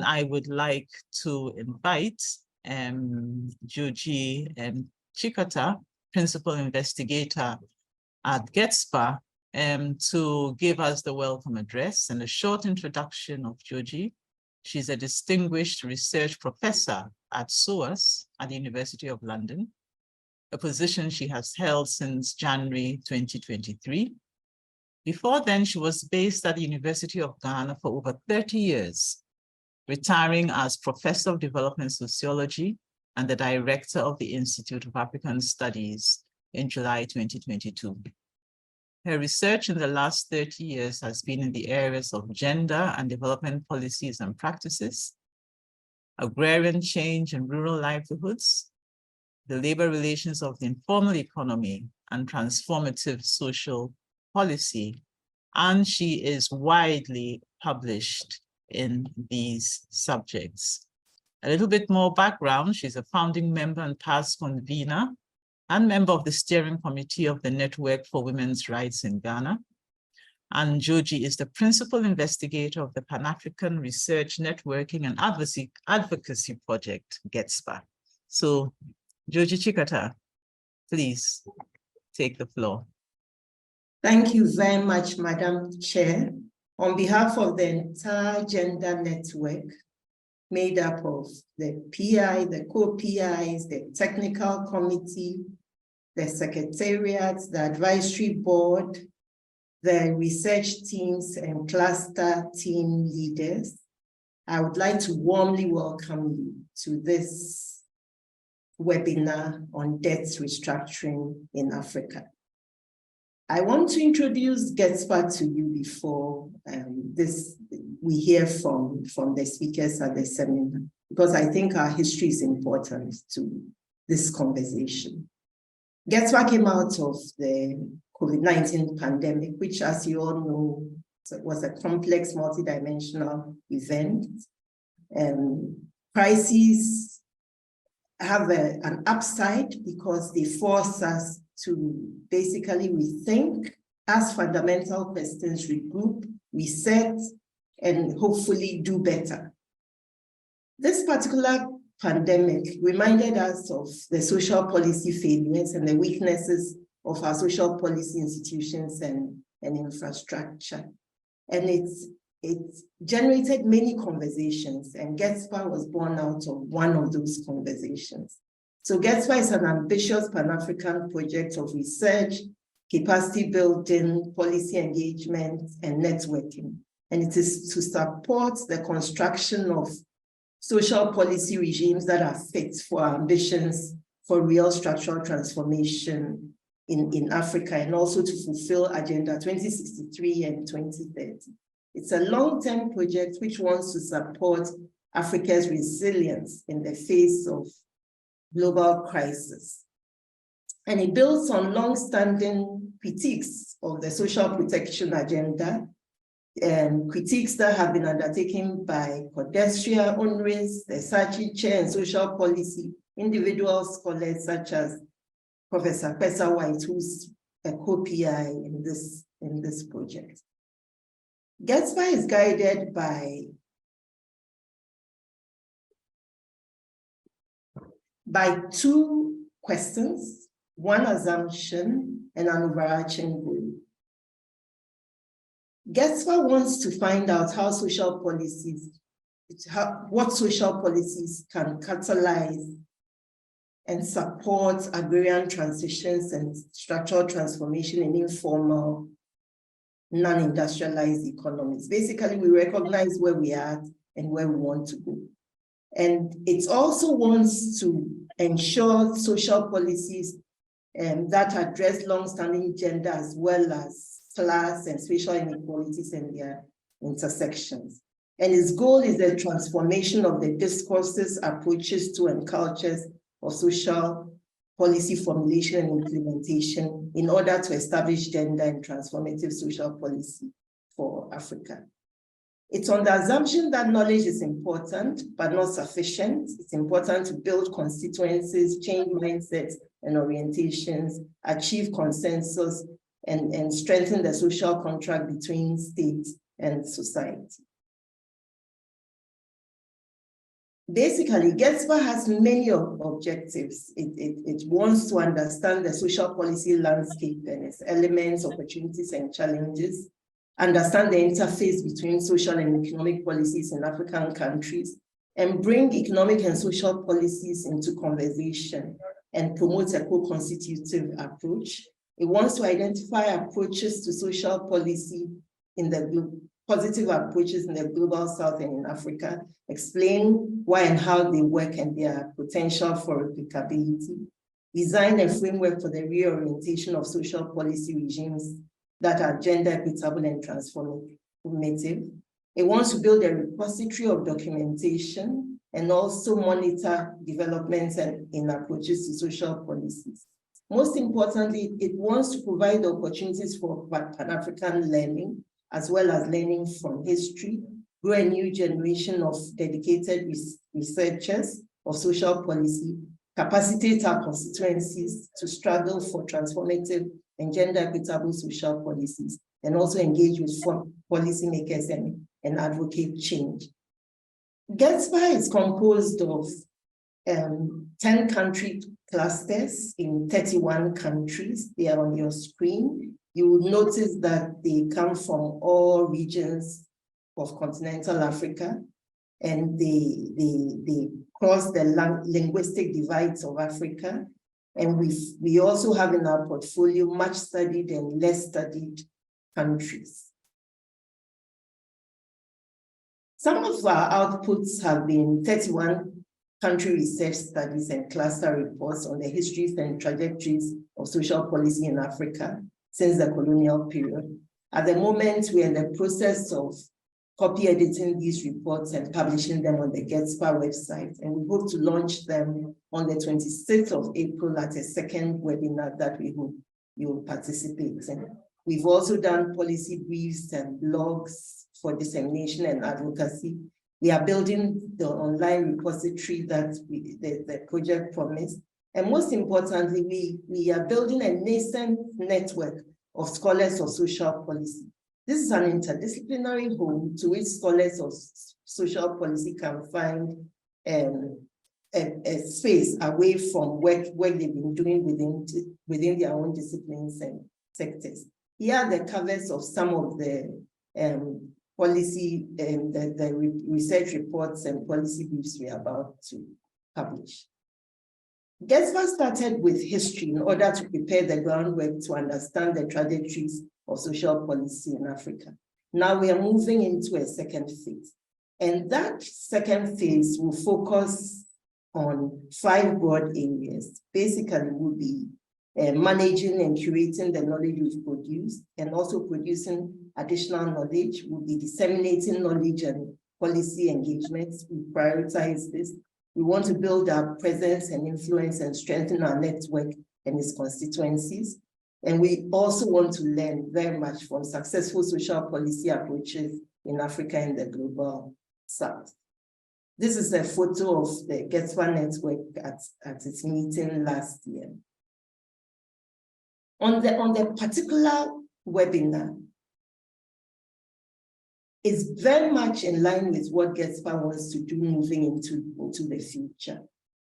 I would like to invite Joji Chikata, Principal Investigator at GETSPA, to give us the welcome address and a short introduction of Joji. She's a distinguished research professor at SOAS at the University of London, a position she has held since January 2023. Before then, she was based at the University of Ghana for over 30 years, retiring as Professor of Development Sociology and the Director of the Institute of African Studies in July 2022. Her research in the last 30 years has been in the areas of gender and development policies and practices, agrarian change and rural livelihoods, the labor relations of the informal economy, and transformative social policy. And she is widely published in these subjects. A little bit more background: she's a founding member and past convener and member of the steering committee of the Network for Women's Rights in Ghana. And Joji is the principal investigator of the Pan-African Research Networking and Advocacy Project, GETSPA. So, Joji Chikata, please take the floor. Thank you very much, Madam Chair. On behalf of the entire gender network, made up of the PI, the co-PIs, the technical committee, the secretariat, the advisory board, the research teams and cluster team leaders, I would like to warmly welcome you to this webinar on debt restructuring in Africa. I want to introduce GETSPA to you before we hear from the speakers at the seminar, because I think our history is important to this conversation. GETSPA came out of the COVID-19 pandemic, which, as you all know, was a complex, multidimensional event. Crises have an upside because they force us to basically rethink, ask fundamental questions, regroup, reset, and hopefully do better. This particular pandemic reminded us of the social policy failures and the weaknesses of our social policy institutions and infrastructure. And it generated many conversations, and GETSPA was born out of one of those conversations. So GETSPA is an ambitious Pan-African project of research, capacity building, policy engagement, and networking. And it is to support the construction of social policy regimes that are fit for our ambitions for real structural transformation in Africa, and also to fulfill Agenda 2063 and 2030. It's a long-term project which wants to support Africa's resilience in the face of global crisis. And it builds on long-standing critiques of the social protection agenda, critiques that have been undertaken by Codestria, UNRIS, the Saatchi Chair in Social Policy, individual scholars such as Professor Pesa White, who's a co-PI in this project. GETSPA is guided by two questions, one assumption and an overarching goal. GETSPA wants to find out what social policies can catalyze and support agrarian transitions and structural transformation in informal, non-industrialized economies. Basically, we recognize where we are and where we want to go. And it also wants to ensure social policies that address long-standing gender as well as class and spatial inequalities and their intersections. And its goal is the transformation of the discourses, approaches to, and cultures of social policy formulation and implementation in order to establish gender and transformative social policy for Africa. It's on the assumption that knowledge is important, but not sufficient. It's important to build constituencies, change mindsets and orientations, achieve consensus, and strengthen the social contract between states and society. Basically, GETSPA has many objectives. It wants to understand the social policy landscape and its elements, opportunities, and challenges, understand the interface between social and economic policies in African countries, and bring economic and social policies into conversation and promote a co-constitutive approach. It wants to identify approaches to social policy in the positive approaches in the global south and in Africa, explain why and how they work and their potential for replicability, design a framework for the reorientation of social policy regimes that are gender equitable and transformative. It wants to build a repository of documentation and also monitor developments in approaches to social policies. Most importantly, it wants to provide opportunities for Pan-African learning, as well as learning from history, grow a new generation of dedicated researchers of social policy, capacitate our constituencies to struggle for transformative and gender equitable social policies, and also engage with policymakers and advocate change. GETSPA is composed of 10 country clusters in 31 countries. They are on your screen. You will notice that they come from all regions of continental Africa, and they cross the linguistic divides of Africa. And we also have in our portfolio much studied and less studied countries. Some of our outputs have been 31 country research studies and cluster reports on the histories and trajectories of social policy in Africa since the colonial period. At the moment, we're in the process of copy editing these reports and publishing them on the GETSPA website. And we hope to launch them on the 26th of April at a second webinar that we hope you'll participate in. We've also done policy briefs and blogs for dissemination and advocacy. We are building the online repository that the project promised. And most importantly, we are building a nascent network of scholars of social policy. This is an interdisciplinary home to which scholars of social policy can find a space away from work they've been doing within their own disciplines and sectors. Here are the covers of some of the policy and the research reports and policy briefs we are about to publish. GETSPA started with history in order to prepare the groundwork to understand the trajectories of social policy in Africa. Now we are moving into a second phase. And that second phase will focus on 5 broad areas. Basically, will be managing and curating the knowledge we've produced, and also producing additional knowledge. We'll be disseminating knowledge and policy engagements. We prioritize this. We want to build our presence and influence and strengthen our network and its constituencies. And we also want to learn very much from successful social policy approaches in Africa and the global south. This is a photo of the GETSPA network at its meeting last year. On the particular webinar, is very much in line with what GETSPA wants to do moving into the future.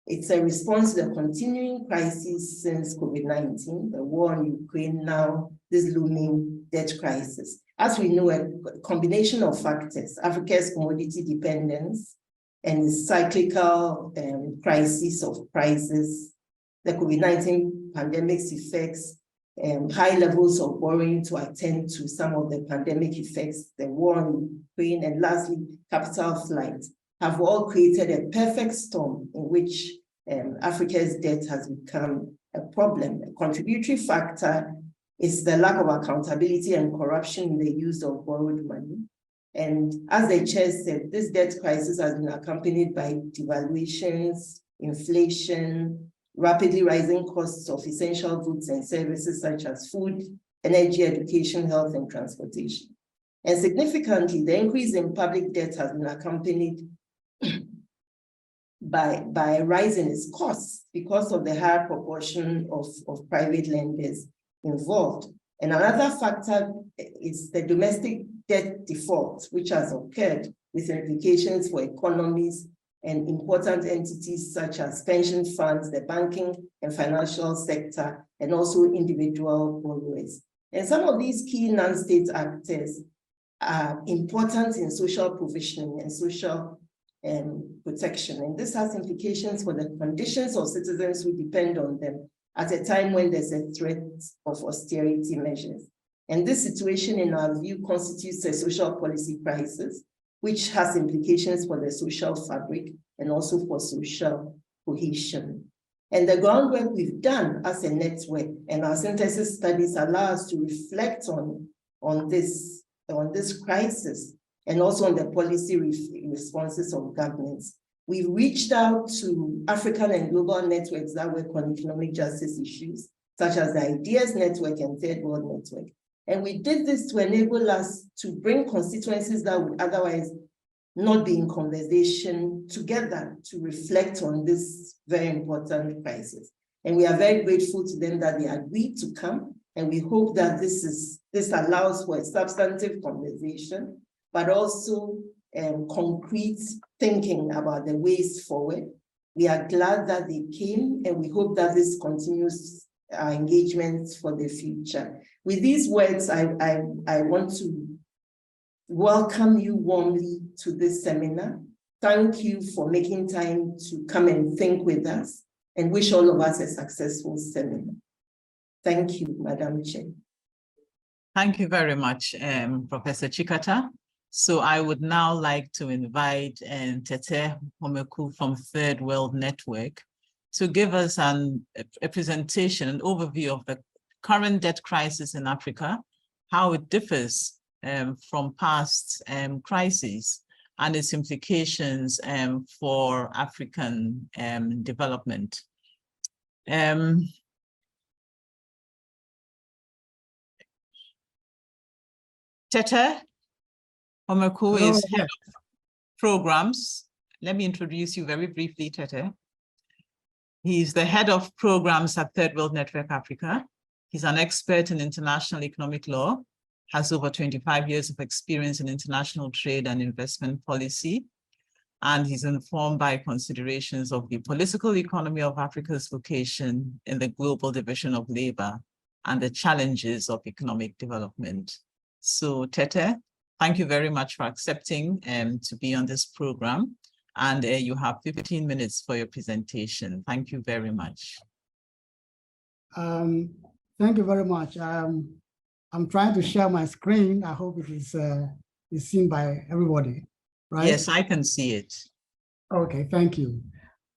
It's a response to the continuing crisis since COVID-19, the war in Ukraine, now this looming debt crisis. As we know, a combination of factors, Africa's commodity dependence and the cyclical crisis of prices, the COVID-19 pandemic's effects, high levels of borrowing to attend to some of the pandemic effects, the war in Ukraine, and lastly, capital flight, have all created a perfect storm in which Africa's debt has become a problem. A contributory factor is the lack of accountability and corruption in the use of borrowed money. And as the chair said, this debt crisis has been accompanied by devaluations, inflation, rapidly rising costs of essential goods and services such as food, energy, education, health, and transportation. And significantly, the increase in public debt has been accompanied by a rise in its costs because of the higher proportion of private lenders involved. And another factor is the domestic debt default, which has occurred with implications for economies and important entities such as pension funds, the banking and financial sector, and also individual borrowers. And some of these key non-state actors are important in social provisioning and social protection. And this has implications for the conditions of citizens who depend on them at a time when there's a threat of austerity measures. And this situation, in our view, constitutes a social policy crisis, which has implications for the social fabric and also for social cohesion. And the groundwork we've done as a network and our synthesis studies allow us to reflect on this crisis and also on the policy responses of governments. We've reached out to African and global networks that work on economic justice issues, such as the Ideas Network and Third World Network. And we did this to enable us to bring constituencies that would otherwise not be in conversation together to reflect on this very important crisis. And we are very grateful to them that they agreed to come. And we hope that this allows for a substantive conversation, but also concrete thinking about the ways forward. We are glad that they came, and we hope that this continues our engagement for the future. With these words, I want to welcome you warmly to this seminar. Thank you for making time to come and think with us, and wish all of us a successful seminar. Thank you, Madam Chair. Thank you very much, Professor Chikata. So I would now like to invite Tete Homeku from Third World Network to give us a presentation, an overview of the current debt crisis in Africa, how it differs from past crises and its implications for African development. Tete Homeku is head of programs. Let me introduce you very briefly, Tete. He's the head of programs at Third World Network Africa. He's an expert in international economic law, has over 25 years of experience in international trade and investment policy, and he's informed by considerations of the political economy of Africa's vocation in the global division of labor and the challenges of economic development. So Tete, thank you very much for accepting to be on this program. And you have 15 minutes for your presentation. Thank you very much. Thank you very much. I'm trying to share my screen. I hope it is seen by everybody, right? Yes, I can see it. Okay, thank you.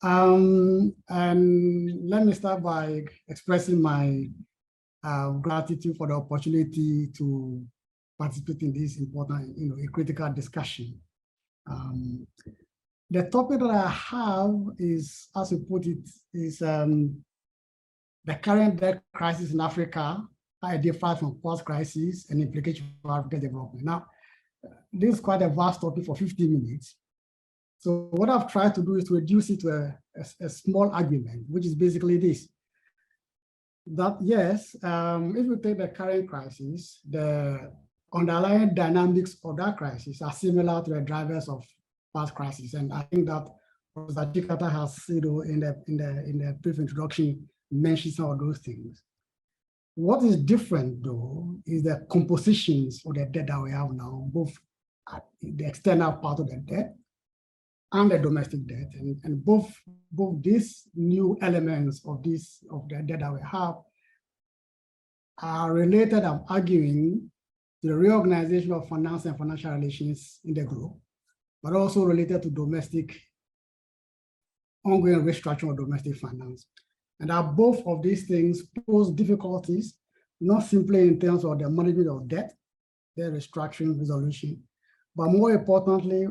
And let me start by expressing my gratitude for the opportunity to participate in this important, a critical discussion. The topic that I have is, as you put it, is the current debt crisis in Africa, how it differs from post-crisis and implications for African development. Now, this is quite a vast topic for 50 minutes. So what I've tried to do is to reduce it to a small argument, which is basically this: that yes, if we take the current crisis, the underlying dynamics of that crisis are similar to the drivers of past crises, and I think that Professor Chikata has, in the brief introduction, mentioned some of those things. What is different, though, is the compositions of the debt that we have now, both the external part of the debt and the domestic debt, and both these new elements of the debt that we have are related, I'm arguing, to the reorganization of finance and financial relations in the globe, but also related to ongoing restructuring of domestic finance. And that both of these things pose difficulties, not simply in terms of the management of debt, their restructuring resolution, but more importantly,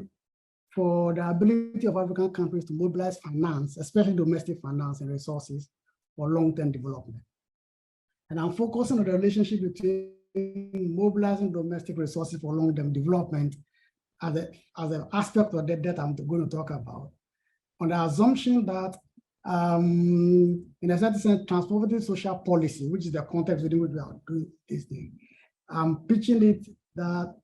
for the ability of African countries to mobilize finance, especially domestic finance and resources, for long-term development. And I'm focusing on the relationship between mobilizing domestic resources for long-term development as an aspect of the debt I'm going to talk about, on the assumption that in a certain sense, transformative social policy, which is the context within which we are doing this thing, I'm pitching it that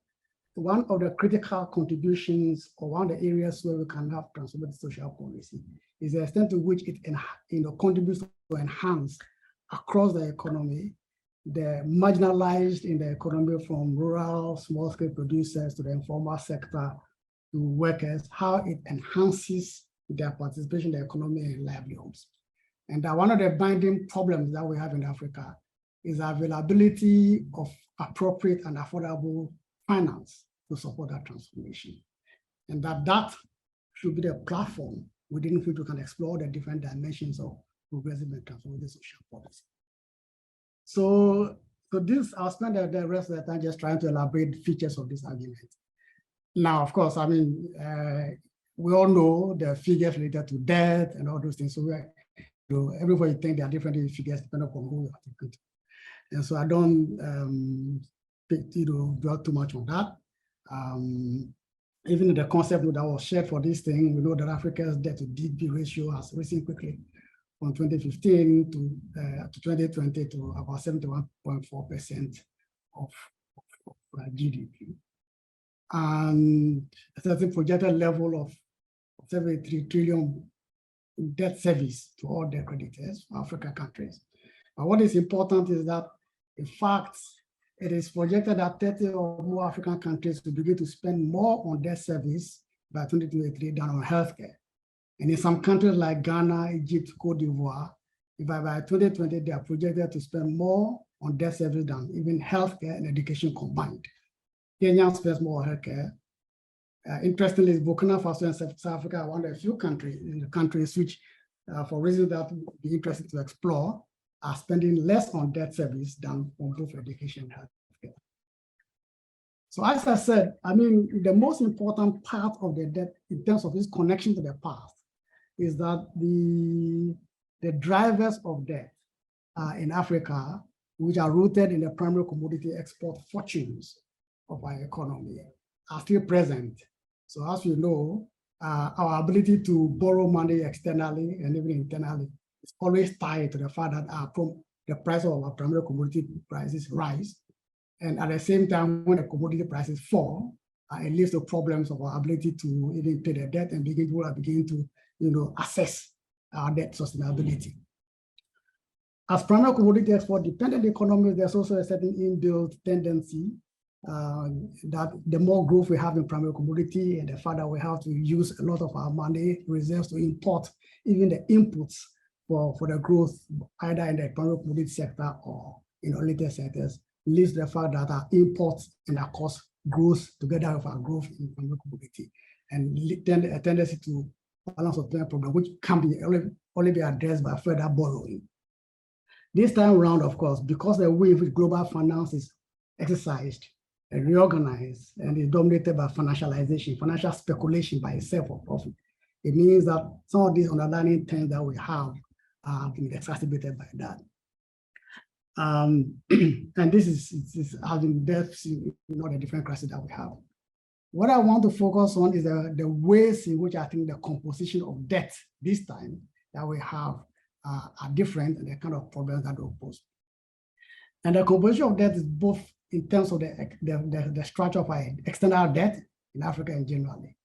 one of the critical contributions or one of the areas where we can have transformative social policy is the extent to which it contributes to enhance across the economy, the marginalized in the economy from rural small-scale producers to the informal sector to workers, how it enhances their participation in the economy and livelihoods. And that one of the binding problems that we have in Africa is availability of appropriate and affordable finance to support that transformation. And that should be the platform within which we can explore the different dimensions of progressive and transformative social policy. So this, I'll spend the rest of the time just trying to elaborate features of this argument. Now, of course, I mean, we all know the figures related to debt and all those things. So everybody think there are different figures depending upon who you are talking to. And so I don't dwell too much on that. Even the concept that was shared for this thing, we know that Africa's debt to GDP ratio has risen quickly from 2015 to 2020 to about 71.4% of GDP. And a certain projected level of 73 trillion debt service to all their creditors for African countries. But what is important is that, in fact, it is projected that 30 or more African countries will begin to spend more on debt service by 2023 than on healthcare. And in some countries like Ghana, Egypt, Cote d'Ivoire, by 2020, they are projected to spend more on debt service than even healthcare and education combined. Kenya spends more on healthcare. Interestingly, Burkina Faso and South Africa are one of the few countries which, for reasons that would be interesting to explore, are spending less on debt service than on both education and healthcare. So as I said, I mean, the most important part of the debt in terms of its connection to the past is that the drivers of debt in Africa, which are rooted in the primary commodity export fortunes of our economy, are still present. So as you know, our ability to borrow money externally and even internally is always tied to the fact that the price of our primary commodity prices rise. And at the same time, when the commodity prices fall, it leads to problems of our ability to even pay the debt and begin to assess our debt sustainability. As primary commodity export dependent economies, there's also a certain inbuilt tendency that the more growth we have in primary commodity and the fact that we have to use a lot of our money reserves to import even the inputs for the growth, either in the primary commodity sector or in related sectors, leads to the fact that our imports and our cost grows together with our growth in primary commodity, and a tendency to balance of payment problem, which can be only be addressed by further borrowing. This time around, of course, because the way in which global finance is exercised and reorganized and is dominated by financialization, financial speculation by itself for profit, it means that some of these underlying trends that we have been exacerbated by that. And this is having depth in all the different crises that we have. What I want to focus on is the ways in which I think the composition of debt this time that we have are different and the kind of problems that will pose. And the composition of debt is both in terms of the structure of our external debt in Africa and generally.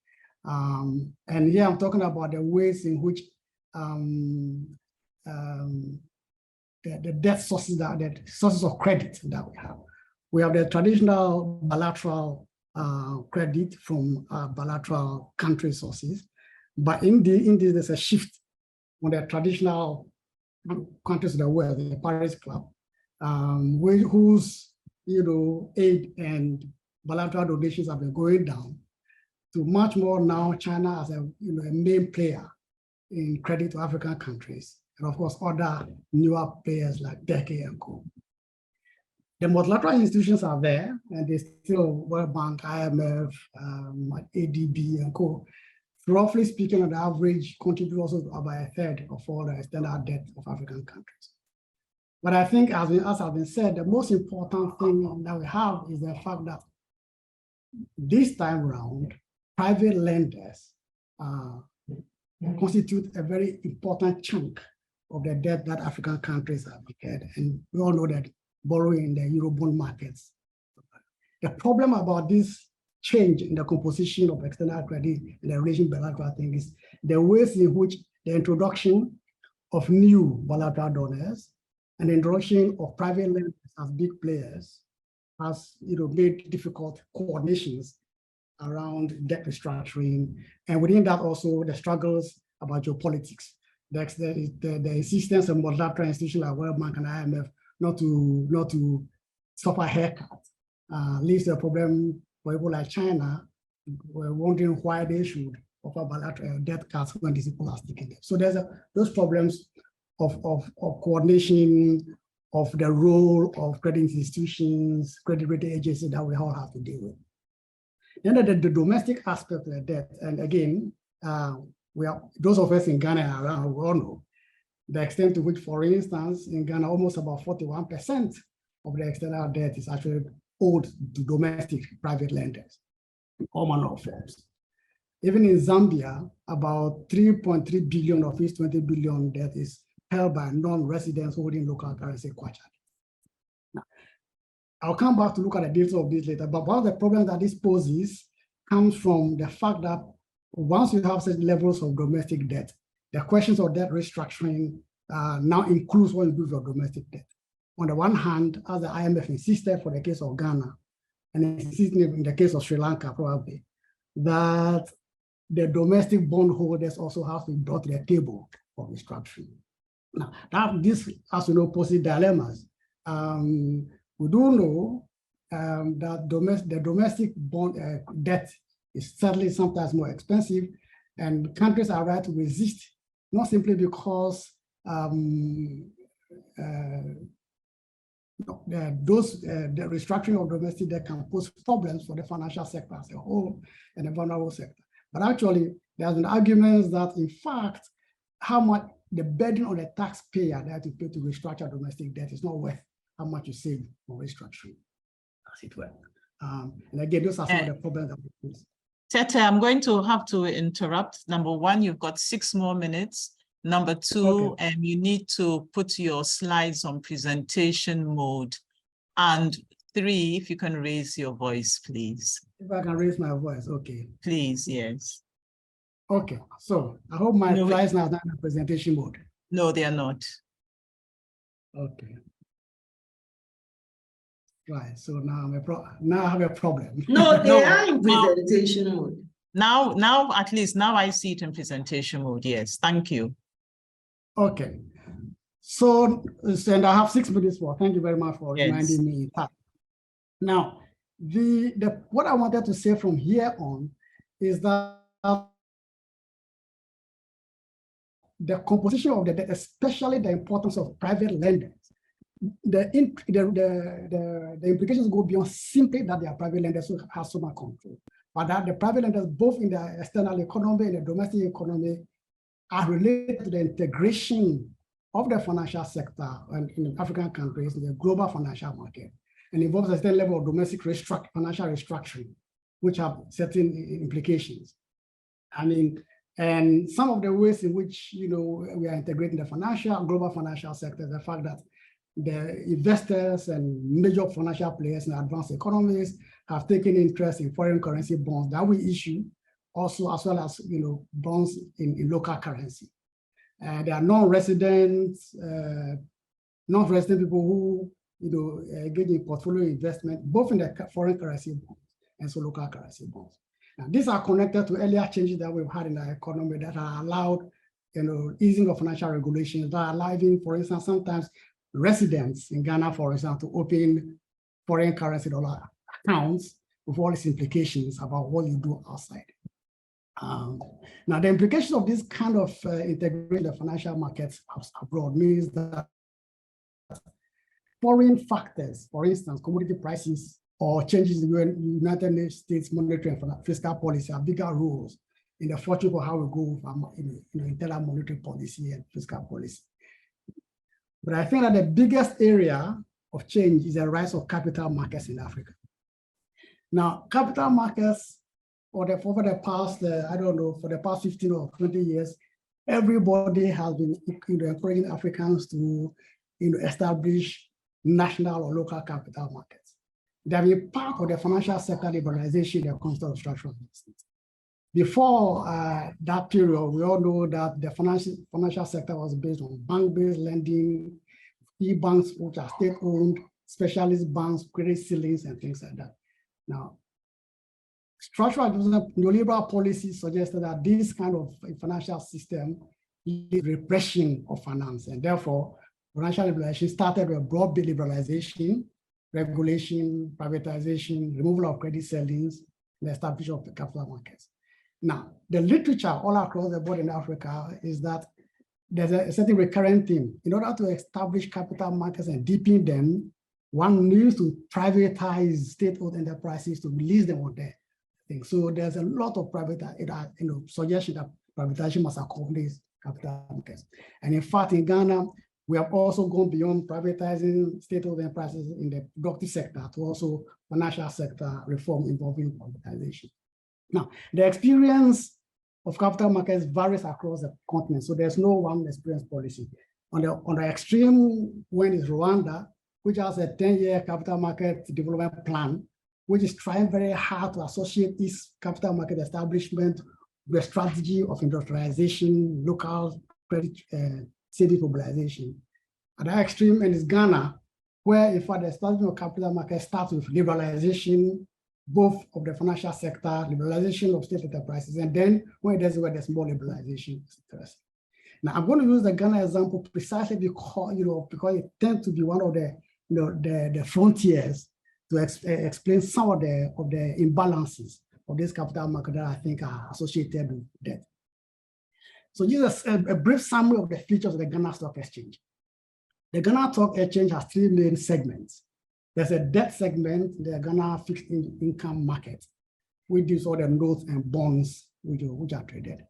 And here I'm talking about the ways in which the debt sources, the sources of credit that we have. We have the traditional bilateral credit from bilateral country sources, but in this there's a shift on the traditional countries of the world, the Paris Club, whose aid and bilateral donations have been going down to much more now China as a main player in credit to African countries, and of course other newer players like Turkey and co. The multilateral institutions are there, and they still World Bank, IMF, ADB and co. Roughly speaking, on the average, contribute also about a third of all the external debt of African countries. But I think, as has been said, the most important thing that we have is the fact that this time around, private lenders constitute a very important chunk of the debt that African countries have incurred. And we all know that borrowing in the Eurobond markets. The problem about this change in the composition of external credit and the relation bilateral thing is the ways in which the introduction of new bilateral donors and the introduction of private lenders as big players has made difficult coordinations around debt restructuring, and within that also the struggles about geopolitics. The insistence of multilateral institutions like World Bank and IMF not to suffer a haircut leaves a problem for people like China. We're wondering why they should offer bilateral debt cuts when these people are sticking there. So there's those problems of coordination, of the role of credit institutions, credit rating agencies that we all have to deal with. Then the domestic aspect of the debt, and again, those of us in Ghana and around, we all know the extent to which, for instance, in Ghana, almost about 41% of the external debt is actually owed to domestic private lenders in all manner of forms. Even in Zambia, about 3.3 billion of its 20 billion debt is held by non-residents holding local currency kwacha. Now, I'll come back to look at the details of this later, but one of the problems that this poses comes from the fact that once you have such levels of domestic debt, the questions of debt restructuring now includes what you do with your domestic debt. On the one hand, as the IMF insisted for the case of Ghana, and insisted in the case of Sri Lanka probably, that the domestic bondholders also have to be brought to the table for restructuring. Now, this, as you know, poses dilemmas. We do know that the domestic bond debt is certainly sometimes more expensive, and countries are right to resist, not simply because the restructuring of domestic debt can pose problems for the financial sector as a whole and the vulnerable sector. But actually, there's an argument that, in fact, how much the burden on the taxpayer that to pay to restructure domestic debt is not worth how much you save for restructuring, as it were. And again, those are some of the problems that we face. Tete, I'm going to have to interrupt. Number one, you've got 6 more minutes. Number two, okay. You need to put your slides on presentation mode. And 3, if you can raise your voice, please. If I can raise my voice, okay. Please, yes. Okay, so I hope my slides now are not in presentation mode. No, they are not. Okay. Right, so now I have a problem. No, they are in presentation mode. Now, at least now I see it in presentation mode. Yes, thank you. Okay, so and I have 6 minutes more. Thank you very much for reminding me that. Now, what I wanted to say from here on is that the composition of the debt, especially the importance of private lenders, the implications go beyond simply that they are private lenders who have so much control, but that the private lenders, both in the external economy and the domestic economy, are related to the integration of the financial sector and in African countries in the global financial market, and involves a certain level of domestic financial restructuring, which have certain implications. I mean, and some of the ways in which we are integrating the global financial sector, the fact that the investors and major financial players in advanced economies have taken interest in foreign currency bonds that we issue, also as well as bonds in local currency. There are non-resident people who engage in portfolio investment, both in the foreign currency bonds and so local currency bonds. Now, these are connected to earlier changes that we've had in the economy that are allowed, easing of financial regulations that are allowing, for instance, sometimes residents in Ghana, for example, to open foreign currency dollar accounts with all its implications about what you do outside. Now, the implications of this kind of integrating the financial markets abroad means that foreign factors, for instance, commodity prices or changes in the United States monetary and fiscal policy have bigger roles in the fortune for how we go with internal monetary policy and fiscal policy. But I think that the biggest area of change is the rise of capital markets in Africa. Now, capital markets, for the past, for the past 15 or 20 years, everybody has been encouraging Africans to establish national or local capital markets. They have been part of the financial sector liberalization in the context of structural investment. Before that period, we all know that the financial sector was based on bank-based lending, e-banks, which are state-owned, specialist banks, credit ceilings, and things like that. Now, structural neoliberal policies suggested that this kind of financial system is repression of finance, and therefore, financial liberalization started with broad-based liberalization, regulation, privatization, removal of credit ceilings, and the establishment of the capital markets. Now, the literature all across the board in Africa is that there's a certain recurrent theme. In order to establish capital markets and deepen them, one needs to privatize state-owned enterprises to release them on their thing. So there's a lot of suggestion that privatization must accompany capital markets. And in fact, in Ghana, we have also gone beyond privatizing state-owned enterprises in the productive sector to also financial sector reform involving privatization. Now, the experience of capital markets varies across the continent, so there's no one experience policy. On the extreme one is Rwanda, which has a 10-year capital market development plan, which is trying very hard to associate its capital market establishment with a strategy of industrialization, local credit saving mobilization. At the extreme end is Ghana, where in fact the establishment of capital market starts with liberalization, both of the financial sector, liberalization of state enterprises, and then when there's more liberalization. Now I'm going to use the Ghana example precisely because it tends to be one of the frontiers to explain some of the imbalances of this capital market that I think are associated with debt. So just a brief summary of the features of the Ghana Stock Exchange. The Ghana Stock Exchange has three main segments. There's a debt segment, the Ghana fixed income market, which is all the notes and bonds which are traded.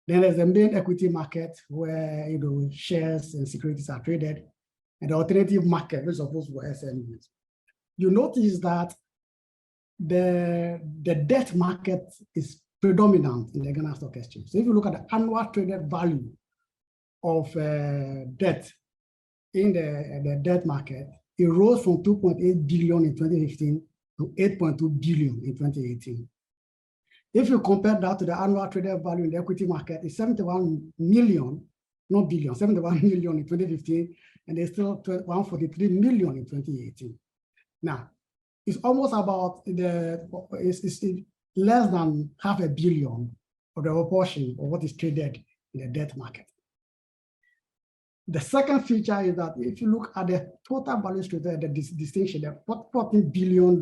Then there's the main equity market where shares and securities are traded, and the alternative market, which is supposed to be SMEs. You notice that the debt market is predominant in the Ghana Stock Exchange. So if you look at the annual traded value of debt in the debt market, it rose from 2.8 billion in 2015 to 8.2 billion in 2018. If you compare that to the annual traded value in the equity market, it's 71 million, not billion, 71 million in 2015, and there's still 143 million in 2018. Now, it's almost about it's less than $500 million of the proportion of what is traded in the debt market. The second feature is that if you look at the total value traded, the distinction, the $14 billion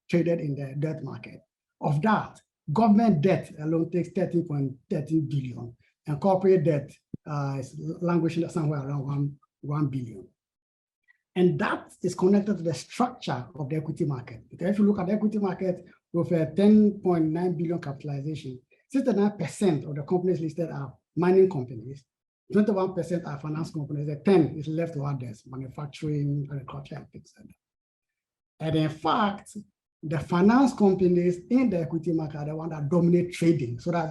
traded in the debt market. Of that, government debt alone takes 13.13 billion, and corporate debt is languishing somewhere around 1 billion. And that is connected to the structure of the equity market. Because if you look at the equity market with a 10.9 billion capitalization, 69% of the companies listed are mining companies, 21% are finance companies, the 10 is left to others, manufacturing, agriculture, and things like that. And in fact, the finance companies in the equity market are the ones that dominate trading. So that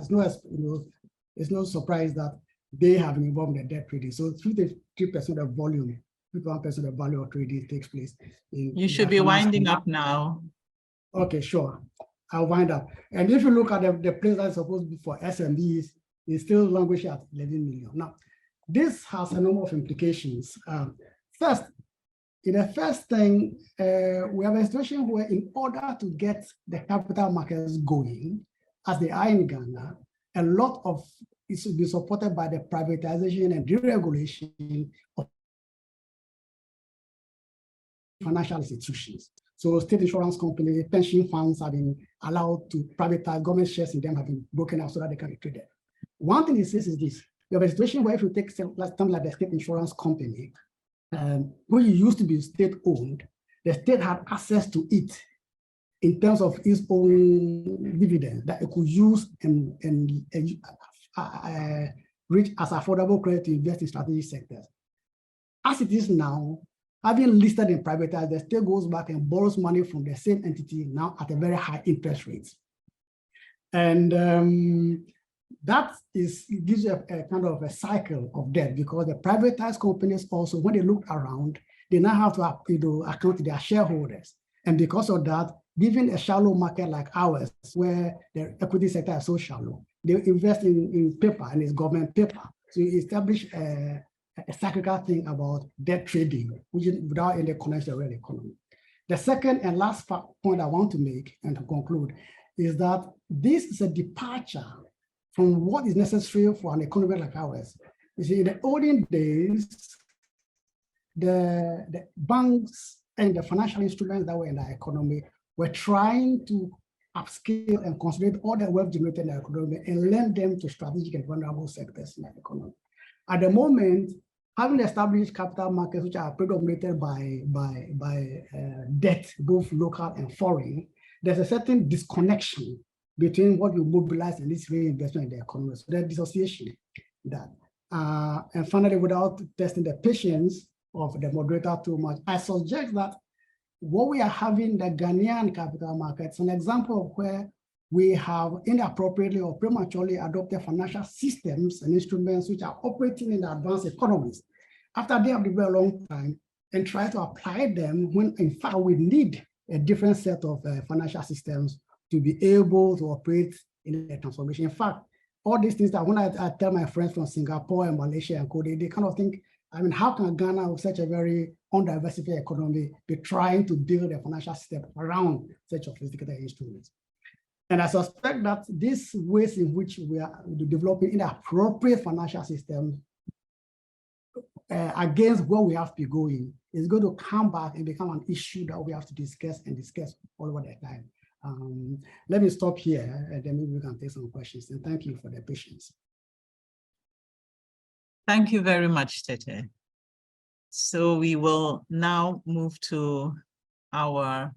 it's no surprise that they have been involved in the debt trading. So 53% of volume, 51% of the value of trading takes place. You should be winding up now. Okay, sure. I'll wind up. And if you look at the place that's supposed to be for SMBs, it's still languishing at 11 million. Now, this has a number of implications. First, in the first thing, we have a situation where in order to get the capital markets going, as they are in Ghana, a lot of it should be supported by the privatization and deregulation of financial institutions. So state insurance companies, pension funds have been allowed to privatize, government shares in them have been broken out so that they can be traded. One thing it says is this: you have a situation where if you take something like the state insurance company, which used to be state-owned, the state had access to it in terms of its own dividend that it could use and reach as affordable credit to invest in strategic sectors. As it is now, having listed and privatized, the state goes back and borrows money from the same entity now at a very high interest rate. And that gives you a kind of a cycle of debt, because the privatized companies also, when they look around, they now have to account to their shareholders. And because of that, given a shallow market like ours, where the equity sector is so shallow, they invest in paper, and it's government paper. So you establish a cyclical thing about debt trading, which is without any connection to the real economy. The second and last point I want to make and to conclude is that this is a departure from what is necessary for an economy like ours. You see, in the olden days, the banks and the financial instruments that were in the economy were trying to upscale and consolidate all the wealth generated in the economy and lend them to strategic and vulnerable sectors in the economy. At the moment, having established capital markets which are predominated by debt, both local and foreign, there's a certain disconnection between what you mobilize and this reinvestment in the economy. So there's dissociation that. And finally, without testing the patience of the moderator too much, I suggest that what we are having in the Ghanaian capital markets, an example of where we have inappropriately or prematurely adopted financial systems and instruments which are operating in the advanced economies after they have developed a long time and try to apply them when in fact we need a different set of financial systems to be able to operate in a transformation. In fact, all these things that when I tell my friends from Singapore and Malaysia and Korea, they kind of think, I mean, how can Ghana, with such a very undiversified economy, be trying to build a financial system around such sophisticated instruments? And I suspect that these ways in which we are developing inappropriate financial systems against where we have to be going is going to come back and become an issue that we have to discuss all over the time. Let me stop here, and then maybe we can take some questions. And thank you for the patience. Thank you very much, Tete. So we will now move to our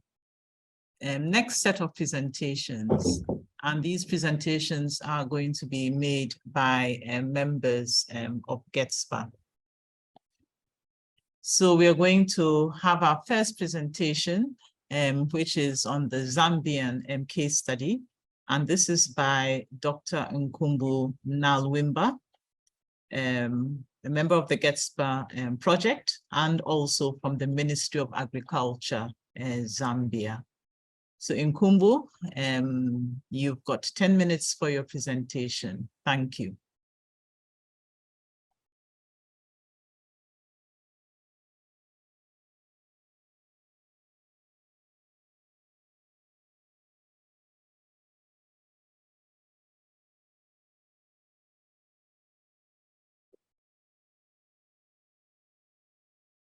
next set of presentations. And these presentations are going to be made by members of GETSPA. So we are going to have our first presentation, which is on the Zambian case study. And this is by Dr. Nkumbu Nalwimba, a member of the GETSPA project, and also from the Ministry of Agriculture, Zambia. So Nkumbu, you've got 10 minutes for your presentation. Thank you.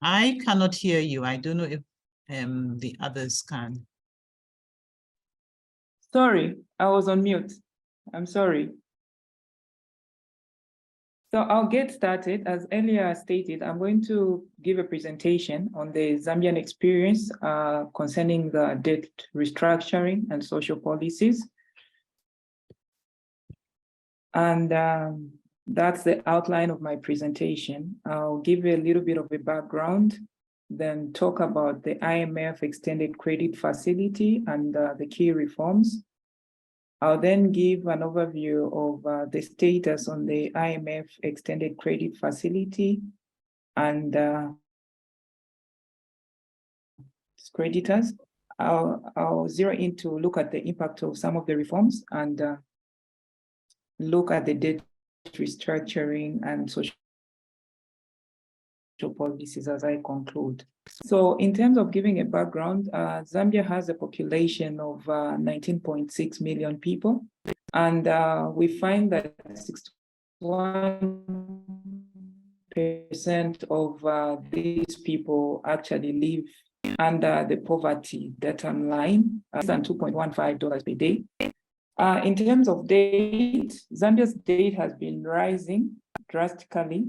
I cannot hear you. I don't know if the others can. Sorry, I was on mute. I'm sorry. So I'll get started. As earlier stated, I'm going to give a presentation on the Zambian experience concerning the debt restructuring and social policies. And that's the outline of my presentation. I'll give you a little bit of a background, then talk about the IMF Extended Credit Facility and the key reforms. I'll then give an overview of the status on the IMF Extended Credit Facility and creditors. I'll zero in to look at the impact of some of the reforms and look at the debt restructuring and social policies as I conclude. So in terms of giving a background, Zambia has a population of 19.6 million people. And we find that 61% of these people actually live under the poverty debt-on line, less than $2.15 per day. In terms of debt, Zambia's debt has been rising drastically.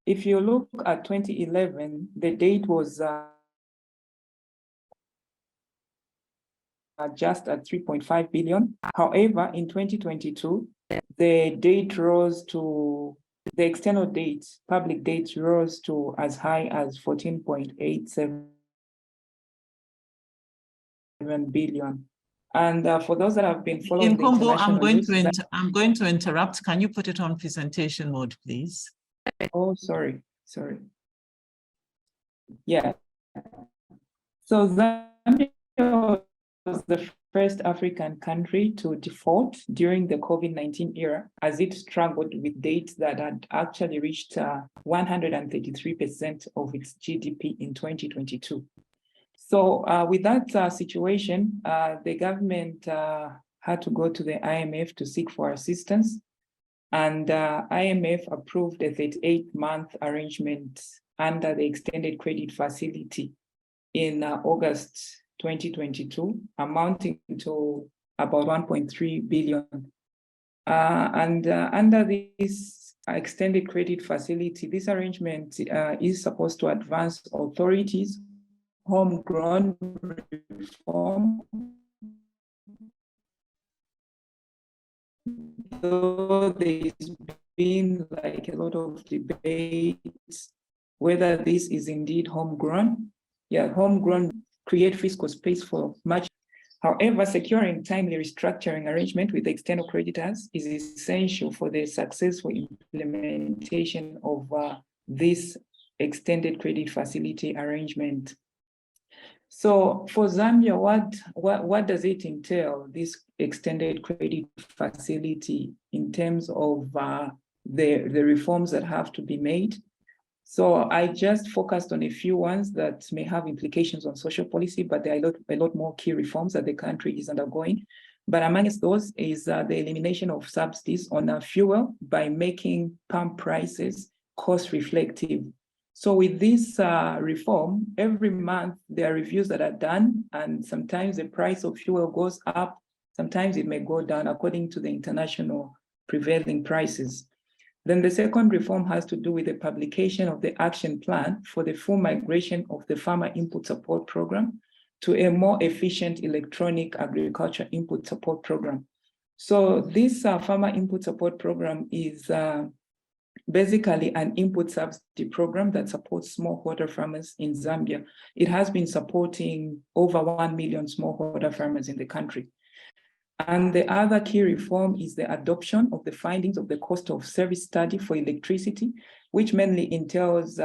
If you look at 2011, the debt was just at 3.5 billion. However, in 2022, the debt rose to, the external debt, public debt rose to as high as 14.87 billion. And for those that have been following Nkumbu, I'm going to interrupt. Can you put it on presentation mode, please? Oh, sorry. Yeah. So Zambia was the first African country to default during the COVID-19 era, as it struggled with debt that had actually reached 133% of its GDP in 2022. So with that situation, the government had to go to the IMF to seek for assistance. And IMF approved a 38-month arrangement under the extended credit facility in August 2022, amounting to about 1.3 billion. Under this extended credit facility, this arrangement is supposed to advance authorities' homegrown reform, though there's been like a lot of debates whether this is indeed homegrown. Yeah, homegrown create fiscal space for much. However, securing timely restructuring arrangement with external creditors is essential for the successful implementation of this extended credit facility arrangement. So for Zambia, what does it entail, this extended credit facility, in terms of the reforms that have to be made? So I just focused on a few ones that may have implications on social policy, but there are a lot more key reforms that the country is undergoing. But amongst those is the elimination of subsidies on fuel by making pump prices cost reflective. So with this reform, every month there are reviews that are done, and sometimes the price of fuel goes up, sometimes it may go down according to the international prevailing prices. Then the second reform has to do with the publication of the action plan for the full migration of the Farmer Input Support Program to a more efficient electronic agriculture input support program. So this Farmer Input Support Program is basically an input subsidy program that supports smallholder farmers in Zambia. It has been supporting over 1 million smallholder farmers in the country. And the other key reform is the adoption of the findings of the cost of service study for electricity, which mainly entails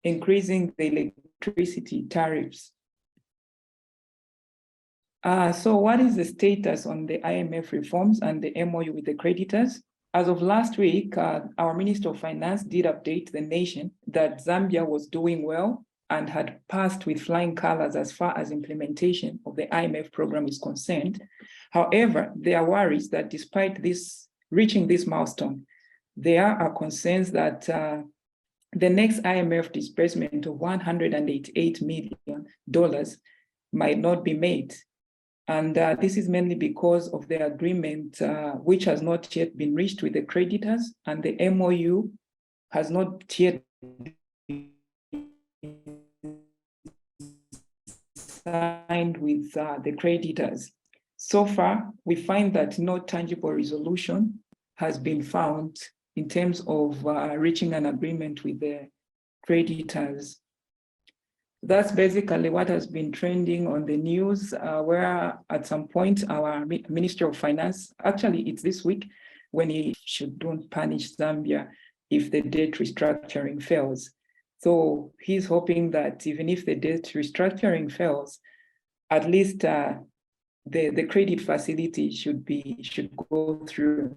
increasing the electricity tariffs. So what is the status on the IMF reforms and the MOU with the creditors? As of last week, our Minister of Finance did update the nation that Zambia was doing well and had passed with flying colors as far as implementation of the IMF program is concerned. However, there are worries that despite this reaching this milestone, there are concerns that the next IMF disbursement of $188 million might not be made. And this is mainly because of the agreement which has not yet been reached with the creditors, and the MOU has not yet been signed with the creditors. So far, we find that no tangible resolution has been found in terms of reaching an agreement with the creditors. That's basically what has been trending on the news, where at some point our Minister of Finance, actually it's this week, when he don't punish Zambia if the debt restructuring fails. So he's hoping that even if the debt restructuring fails, at least the credit facility should go through.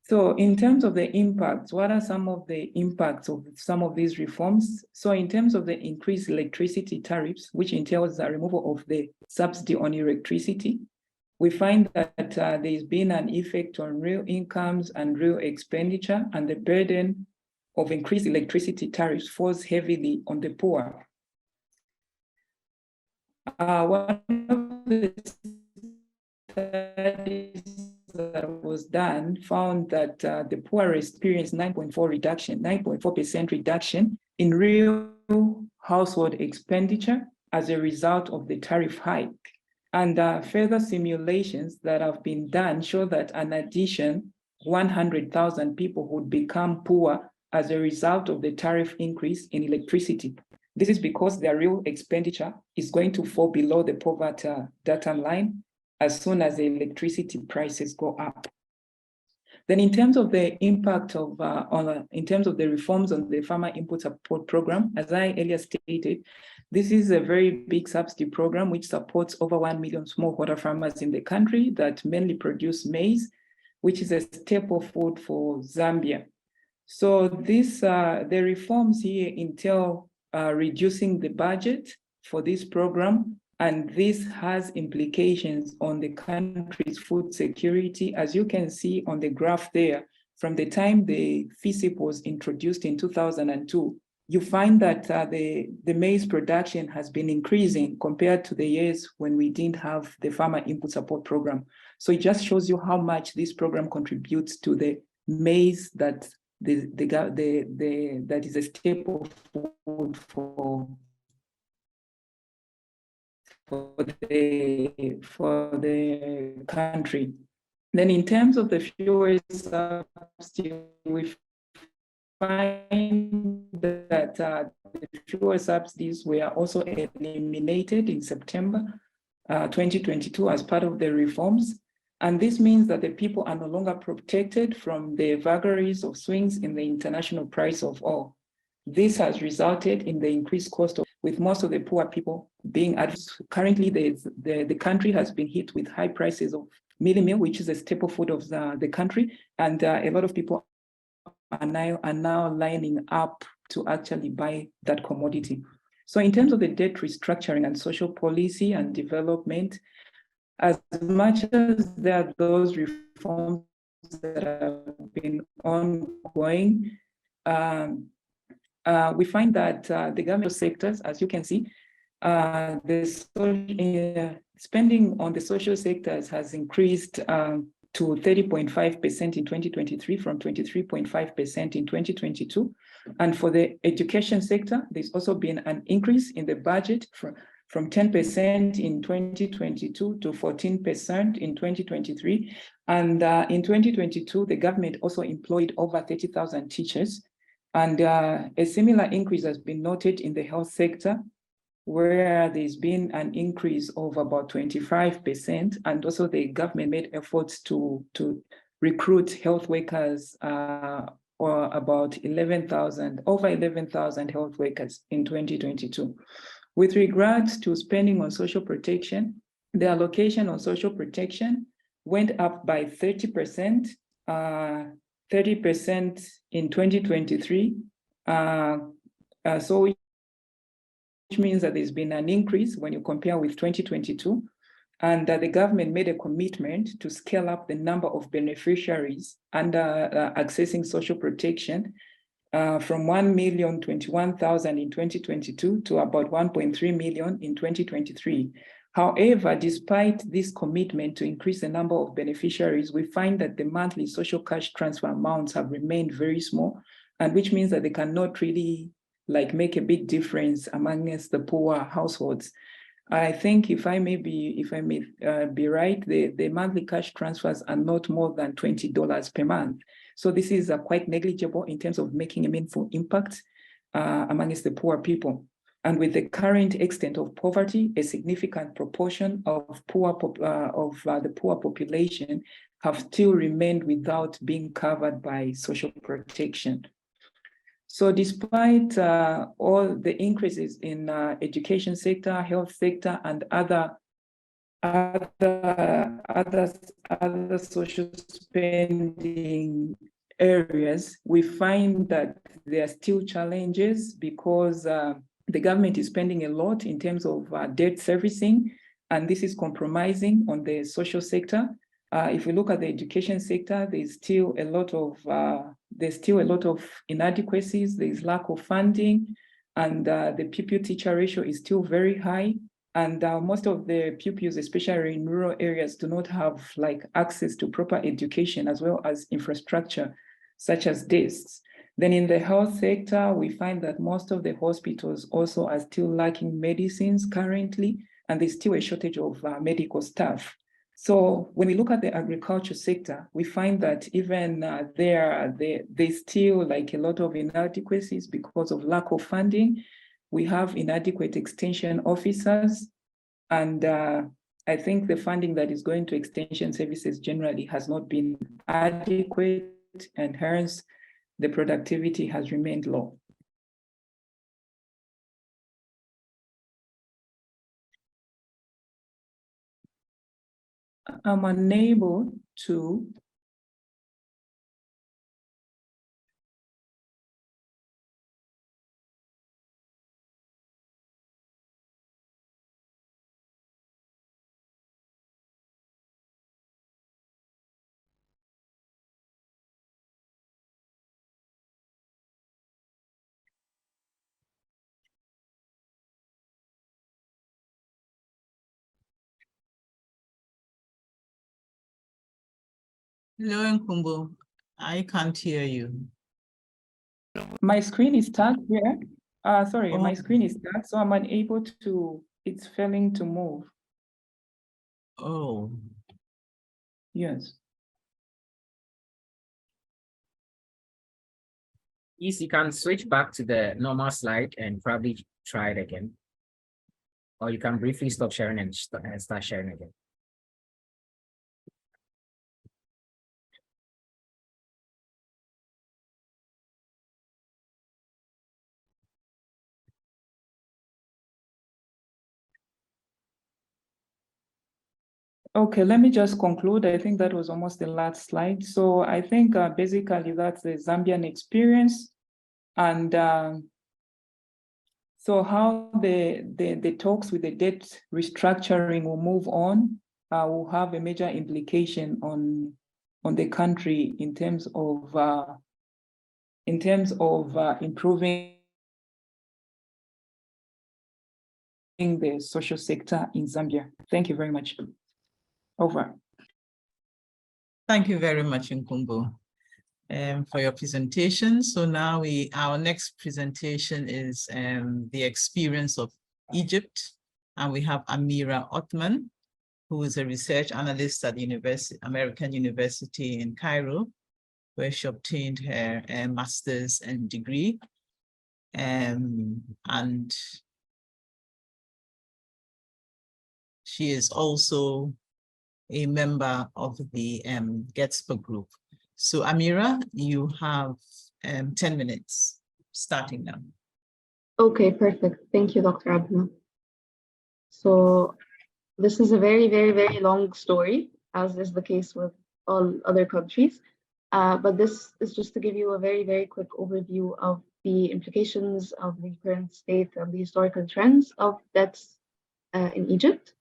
So in terms of the impacts, what are some of the impacts of some of these reforms? So in terms of the increased electricity tariffs, which entails the removal of the subsidy on electricity, we find that there's been an effect on real incomes and real expenditure, and the burden of increased electricity tariffs falls heavily on the poor. One of the studies that was done found that the poor experienced 9.4% reduction in real household expenditure as a result of the tariff hike. And further simulations that have been done show that an addition 100,000 people would become poor as a result of the tariff increase in electricity. This is because their real expenditure is going to fall below the poverty data line as soon as the electricity prices go up. Then in terms of the impact of, in terms of the reforms on the Farmer Input Support Program, as I earlier stated, this is a very big subsidy program which supports over 1 million smallholder farmers in the country that mainly produce maize, which is a staple food for Zambia. So this, the reforms here entail reducing the budget for this program, and this has implications on the country's food security. As you can see on the graph there, from the time the FISIP was introduced in 2002, you find that the maize production has been increasing compared to the years when we didn't have the Farmer Input Support Program. So it just shows you how much this program contributes to the maize that that is a staple food for the country. Then in terms of the fuel subsidy, we find that the fuel subsidies were also eliminated in September 2022 as part of the reforms. And this means that the people are no longer protected from the vagaries of swings in the international price of oil. This has resulted in the increased cost of, with most of the poor people being currently the country has been hit with high prices of mealie meal, which is a staple food of the country. And a lot of people are now lining up to actually buy that commodity. So in terms of the debt restructuring and social policy and development, as much as there are those reforms that have been ongoing, we find that the government sectors, as you can see, spending on the social sectors has increased to 30.5% in 2023 from 23.5% in 2022. And for the education sector, there's also been an increase in the budget from 10% in 2022 to 14% in 2023. And in 2022, the government also employed over 30,000 teachers. And a similar increase has been noted in the health sector, where there's been an increase of about 25%. And also the government made efforts to recruit health workers, or about over 11,000 health workers in 2022. With regards to spending on social protection, the allocation on social protection went up by 30%, 30% in 2023. So which means that there's been an increase when you compare with 2022, and that the government made a commitment to scale up the number of beneficiaries under accessing social protection from 1,021,000 in 2022 to about 1.3 million in 2023. However, despite this commitment to increase the number of beneficiaries, we find that the monthly social cash transfer amounts have remained very small, and which means that they cannot really make a big difference amongst the poor households. I think if I may be right, the monthly cash transfers are not more than $20 per month. So this is quite negligible in terms of making a meaningful impact amongst the poor people. And with the current extent of poverty, a significant proportion of the poor population have still remained without being covered by social protection. So despite all the increases in education sector, health sector, and other social spending areas, we find that there are still challenges because the government is spending a lot in terms of debt servicing, and this is compromising on the social sector. If we look at the education sector, there's still a lot of inadequacies. There's lack of funding, and the pupil-teacher ratio is still very high. And most of the pupils, especially in rural areas, do not have access to proper education as well as infrastructure, such as desks. Then in the health sector, we find that most of the hospitals also are still lacking medicines currently, and there's still a shortage of medical staff. So when we look at the agriculture sector, we find that even there's still a lot of inadequacies because of lack of funding. We have inadequate extension officers, and I think the funding that is going to extension services generally has not been adequate, and hence the productivity has remained low. I'm unable to Hello, Nkumbu. I can't hear you. my screen is stuck here. Sorry, my Oh. screen is stuck, so I'm unable to, it's failing to move. Oh, Yes. Yes, you can switch back to the normal slide and probably try it again. Or you can briefly stop sharing and start sharing again. Okay, let me just conclude. I think that was almost the last slide. So I think basically that's the Zambian experience. And so how the talks with the debt restructuring will move on will have a major implication on the country in terms of improving the social sector in Zambia. Thank you very much. Over. thank you very much, Nkumbu, for your presentation. So now our next presentation is the experience of Egypt. And we have Amira Othman, who is a research analyst at American University in Cairo, where she obtained her master's and degree. And she is also a member of the GETSPA group. So Amira, you have 10 minutes starting now. Okay, perfect. Thank you, Dr. Abna. So this is a very, very, very long story, as is the case with all other countries. But this is just to give you a very, very quick overview of the implications of the current state and the historical trends of debts in Egypt.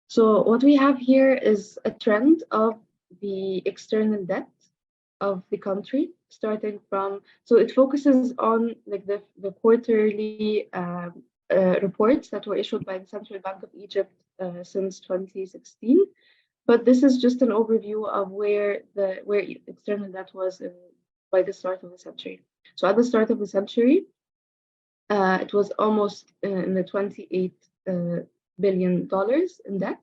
So what we have here is a trend of the external debt of the country, starting from, so it focuses on like the quarterly reports that were issued by the Central Bank of Egypt since 2016. But this is just an overview of where external debt was by the start of the century. So at the start of the century, it was almost in the $28 billion in debt.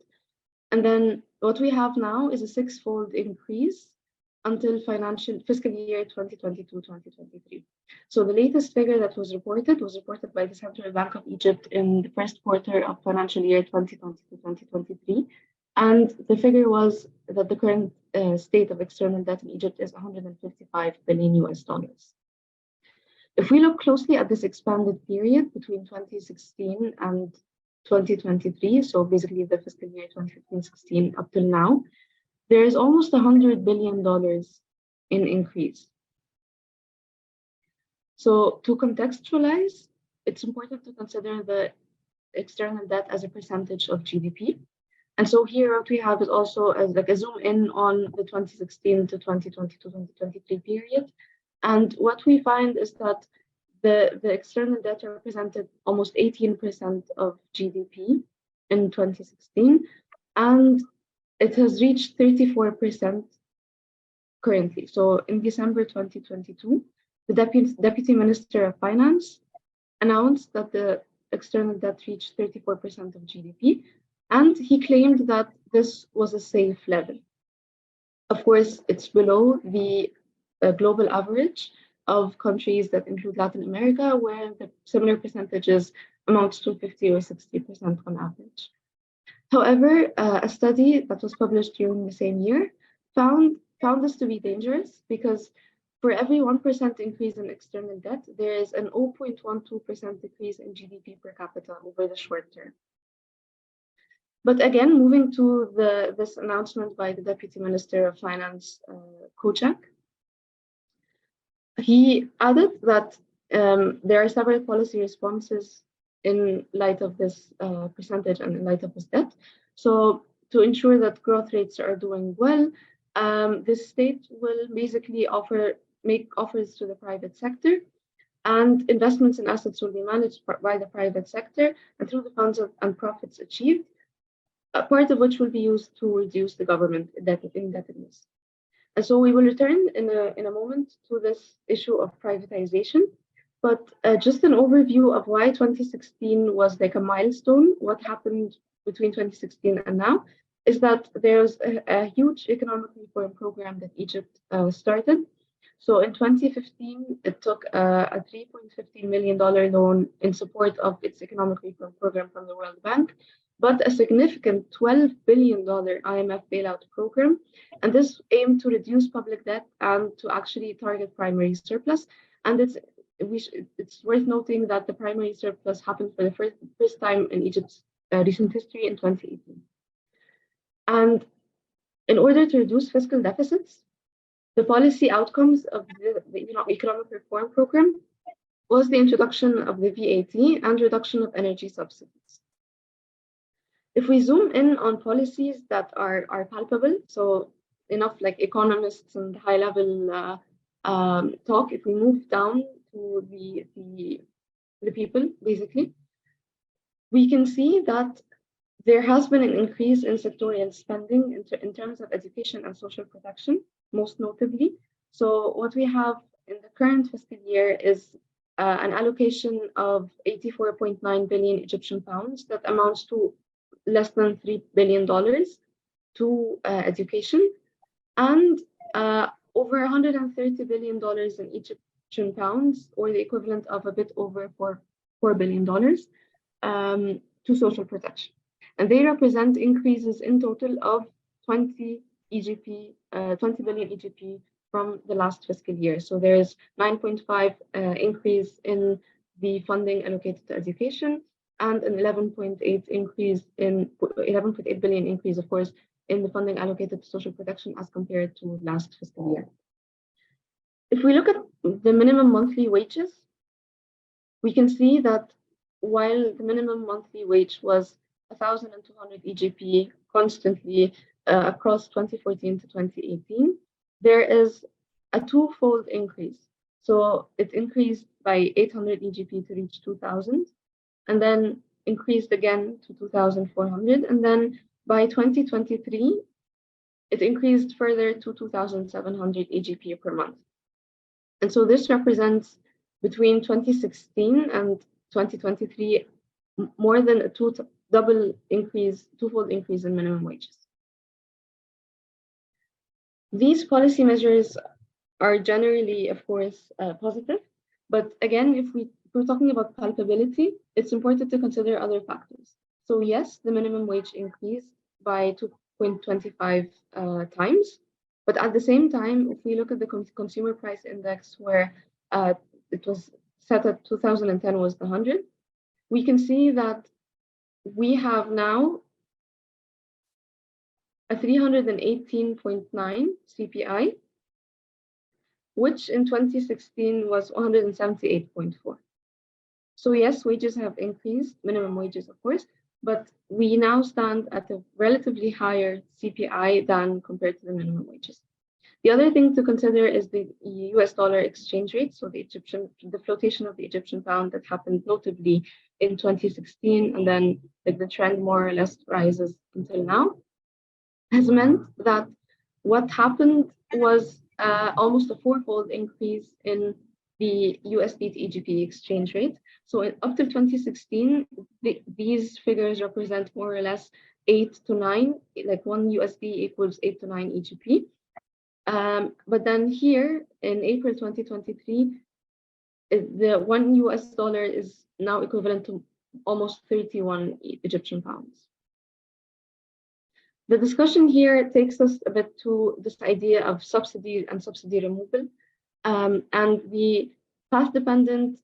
And then what we have now is a six-fold increase until fiscal year 2022-2023. So the latest figure that was reported by the Central Bank of Egypt in the first quarter of financial year 2022-2023. And the figure was that the current state of external debt in Egypt is $155 billion. If we look closely at this expanded period between 2016 and 2023, so basically the fiscal year 2015-16 up till now, there is almost $100 billion in increase. So to contextualize, it's important to consider the external debt as a percentage of GDP. And so here what we have is also as like a zoom in on the 2016 to 2022-2023 period. And what we find is that the external debt represented almost 18% of GDP in 2016, and it has reached 34% currently. So in December 2022, the Deputy Minister of Finance announced that the external debt reached 34% of GDP, and he claimed that this was a safe level. Of course, it's below the global average of countries that include Latin America, where the similar percentages amounts to 50 or 60% on average. However, a study that was published during the same year found this to be dangerous because for every 1% increase in external debt, there is an 0.12% decrease in GDP per capita over the short term. But again, moving to this announcement by the Deputy Minister of Finance, Kocak, he added that there are several policy responses in light of this percentage and in light of this debt. So to ensure that growth rates are doing well, the state will basically make offers to the private sector, and investments in assets will be managed by the private sector and through the funds and profits achieved, a part of which will be used to reduce the government indebtedness. And so we will return in a moment to this issue of privatization, but just an overview of why 2016 was like a milestone. What happened between 2016 and now is that there's a huge economic reform program that Egypt started. So in 2015, it took a $3.15 million loan in support of its economic reform program from the World Bank, but a significant $12 billion IMF bailout program. And this aimed to reduce public debt and to actually target primary surplus. And it's worth noting that the primary surplus happened for the first time in Egypt's recent history in 2018. And in order to reduce fiscal deficits, the policy outcomes of the economic reform program was the introduction of the VAT and reduction of energy subsidies. If we zoom in on policies that are palpable, so enough like economists and high-level talk, if we move down to the people, basically, we can see that there has been an increase in sectorial spending in terms of education and social protection, most notably. So what we have in the current fiscal year is an allocation of 84.9 billion Egyptian pounds that amounts to less than $3 billion to education, and over $130 billion in Egyptian pounds, or the equivalent of a bit over $4 billion to social protection. And they represent increases in total of 20 billion EGP from the last fiscal year. So there is 9.5 increase in the funding allocated to education, and an 11.8 increase in 11.8 billion increase, of course, in the funding allocated to social protection as compared to last fiscal year. If we look at the minimum monthly wages, we can see that while the minimum monthly wage was 1,200 EGP constantly across 2014 to 2018, there is a twofold increase. So it increased by 800 EGP to reach 2,000, and then increased again to 2,400. And then by 2023, it increased further to 2,700 EGP per month. And so this represents between 2016 and 2023, more than a twofold increase in minimum wages. These policy measures are generally, of course, positive. But again, if we're talking about palpability, it's important to consider other factors. So yes, the minimum wage increased by 2.25 times. But at the same time, if we look at the consumer price index, where it was set at 2010 was the 100, we can see that we have now a 318.9 CPI, which in 2016 was 178.4. So yes, wages have increased, minimum wages, of course, but we now stand at a relatively higher CPI than compared to the minimum wages. The other thing to consider is the US dollar exchange rate, so the flotation of the Egyptian pound that happened notably in 2016, and then the trend more or less rises until now, has meant that what happened was almost a fourfold increase in the USD to EGP exchange rate. So up till 2016, these figures represent more or less 8 to 9, like 1 USD equals 8 to 9 EGP. But then here in April 2023, the 1 US dollar is now equivalent to almost 31 Egyptian pounds. The discussion here takes us a bit to this idea of subsidy and subsidy removal, and the path-dependent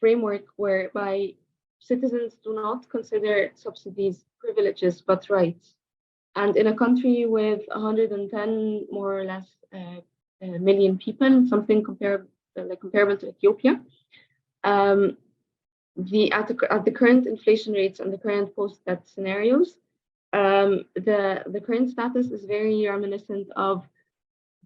framework whereby citizens do not consider subsidies privileges but rights. And in a country with 110 more or less million people, something comparable to Ethiopia, at the current inflation rates and the current post-debt scenarios, the current status is very reminiscent of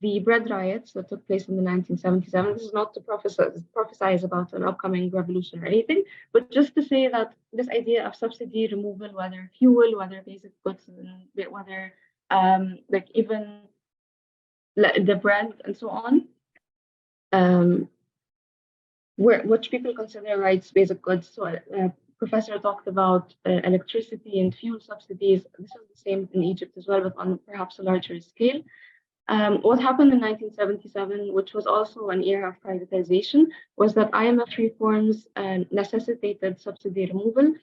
the bread riots that took place in the 1977. This is not to prophesize about an upcoming revolution or anything, but just to say that this idea of subsidy removal, whether fuel, whether basic goods, whether like even the bread and so on, which people consider rights, basic goods. So professor talked about electricity and fuel subsidies. This is the same in Egypt as well, but on perhaps a larger scale. What happened in 1977, which was also an era of privatization, was that IMF reforms necessitated subsidy removal.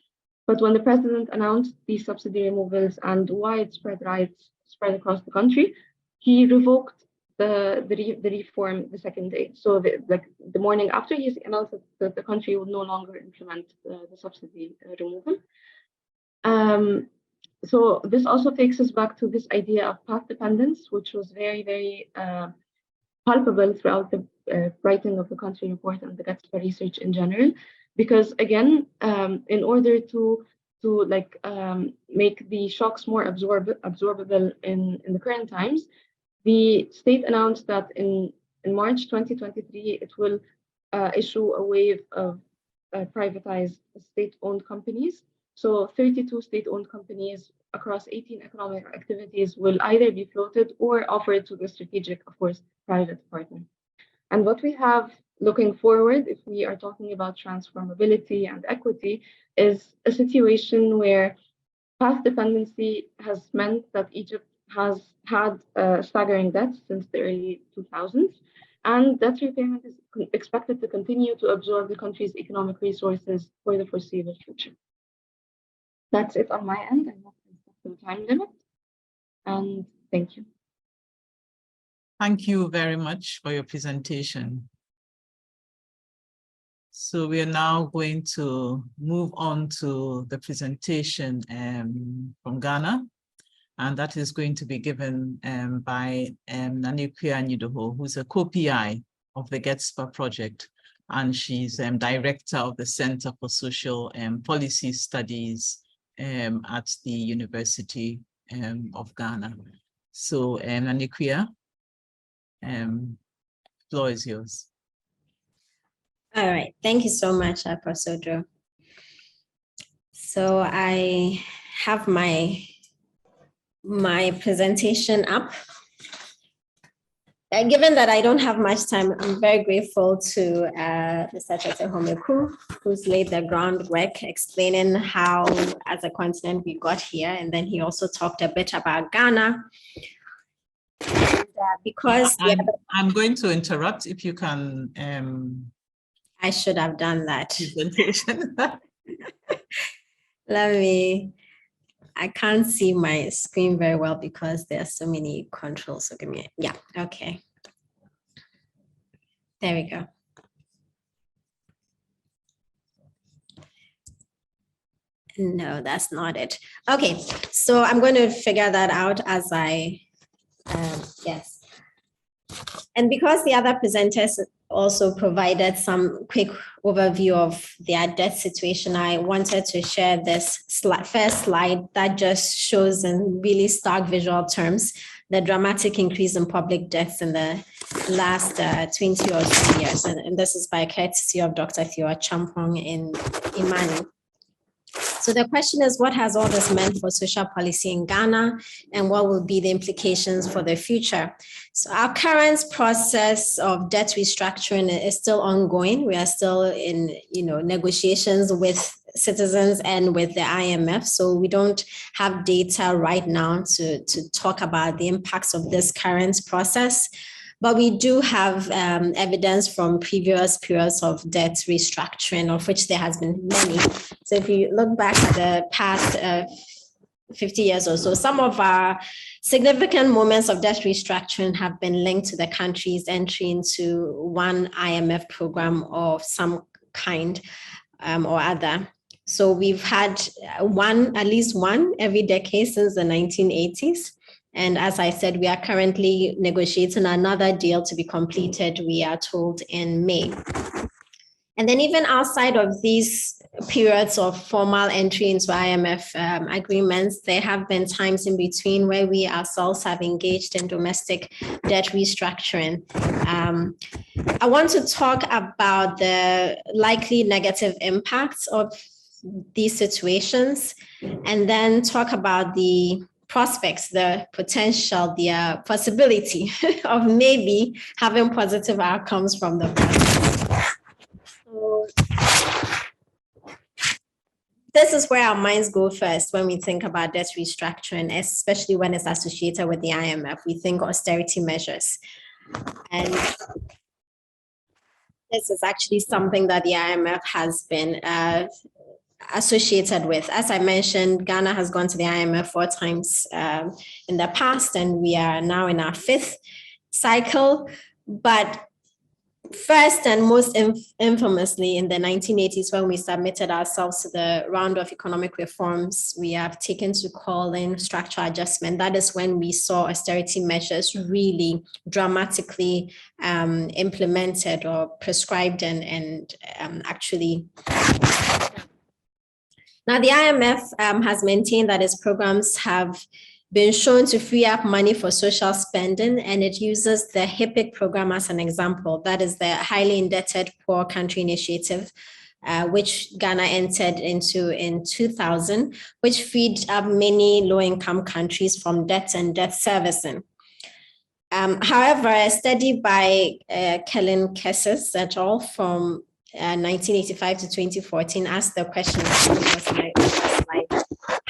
But when the president announced these subsidy removals and widespread riots spread across the country, he revoked the reform the second day. So the morning after, he announced that the country would no longer implement the subsidy removal. So this also takes us back to this idea of path dependence, which was very, very palpable throughout the writing of the country report and the GATSPA research in general. Because again, in order to make the shocks more absorbable in the current times, the state announced that in March 2023, it will issue a wave of privatized state-owned companies. So 32 state-owned companies across 18 economic activities will either be floated or offered to the strategic, of course, private partner. And what we have looking forward, if we are talking about transformability and equity, is a situation where path dependency has meant that Egypt has had staggering debts since the early 2000s, and debt repayment is expected to continue to absorb the country's economic resources for the foreseeable future. That's it on my end. I'm not the time limit. And thank you. Thank you very much for your presentation. So we are now going to move on to the presentation from Ghana, and that is going to be given by Nanikwe Anyidoho, who's a co-PI of the GATSPA project, and she's director of the Center for Social Policy Studies at the University of Ghana. So Nanikwe, floor is yours. All right, thank you so much, Professor Joe. So I have my presentation up. Given that I don't have much time, I'm very grateful to Mr. Tete Homeku, who's laid the groundwork explaining how, as a continent, we got here. And then he also talked a bit about Ghana. And, because I'm going to interrupt if you can. I should have done that. Presentation. I can't see my screen very well because there are so many controls. So give me, yeah, okay. There we go. No, that's not it. Okay, so I'm going to figure that out as I, yes. And because the other presenters also provided some quick overview of their debt situation, I wanted to share this first slide that just shows in really stark visual terms the dramatic increase in public debts in the last 20 or so years. And this is by courtesy of Dr. Theo Champong in Imani. So the question is, what has all this meant for social policy in Ghana, and what will be the implications for the future? So our current process of debt restructuring is still ongoing. We are still in, negotiations with citizens and with the IMF. So we don't have data right now to talk about the impacts of this current process. But we do have evidence from previous periods of debt restructuring, of which there has been many. So if you look back at the past 50 years or so, some of our significant moments of debt restructuring have been linked to the country's entry into one IMF program of some kind or other. So we've had at least one every decade since the 1980s. And as I said, we are currently negotiating another deal to be completed, we are told, in May. And then even outside of these periods of formal entry into IMF agreements, there have been times in between where we ourselves have engaged in domestic debt restructuring. I want to talk about the likely negative impacts of these situations, and then talk about the prospects, the potential, the possibility of maybe having positive outcomes from the process. So this is where our minds go first when we think about debt restructuring, especially when it's associated with the IMF. We think austerity measures. And this is actually something that the IMF has been associated with. As I mentioned, Ghana has gone to the IMF 4 times in the past, and we are now in our 5th cycle. But first and most infamously, in the 1980s, when we submitted ourselves to the round of economic reforms, we have taken to calling structural adjustment. That is when we saw austerity measures really dramatically implemented or prescribed and actually. Now, the IMF has maintained that its programs have been shown to free up money for social spending, and it uses the HIPIC program as an example. That is the Highly Indebted Poor Country Initiative, which Ghana entered into in 2000, which freed up many low-income countries from debt and debt servicing. However, a study by Kellen Kesses et al. From 1985 to 2014 asked the question,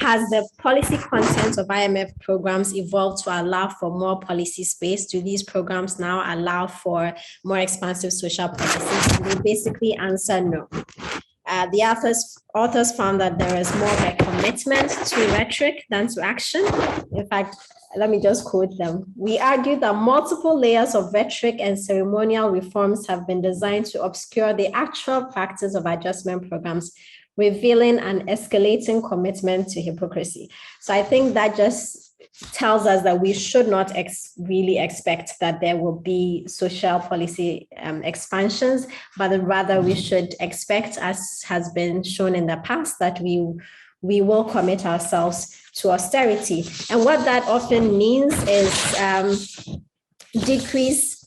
has the policy content of IMF programs evolved to allow for more policy space? Do these programs now allow for more expansive social policies? And they basically answer no. The authors found that there is more of a commitment to rhetoric than to action. In fact, let me just quote them. We argue that multiple layers of rhetoric and ceremonial reforms have been designed to obscure the actual practice of adjustment programs, revealing an escalating commitment to hypocrisy. So I think that just tells us that we should not really expect that there will be social policy expansions, but rather we should expect, as has been shown in the past, that we will commit ourselves to austerity. And what that often means is decrease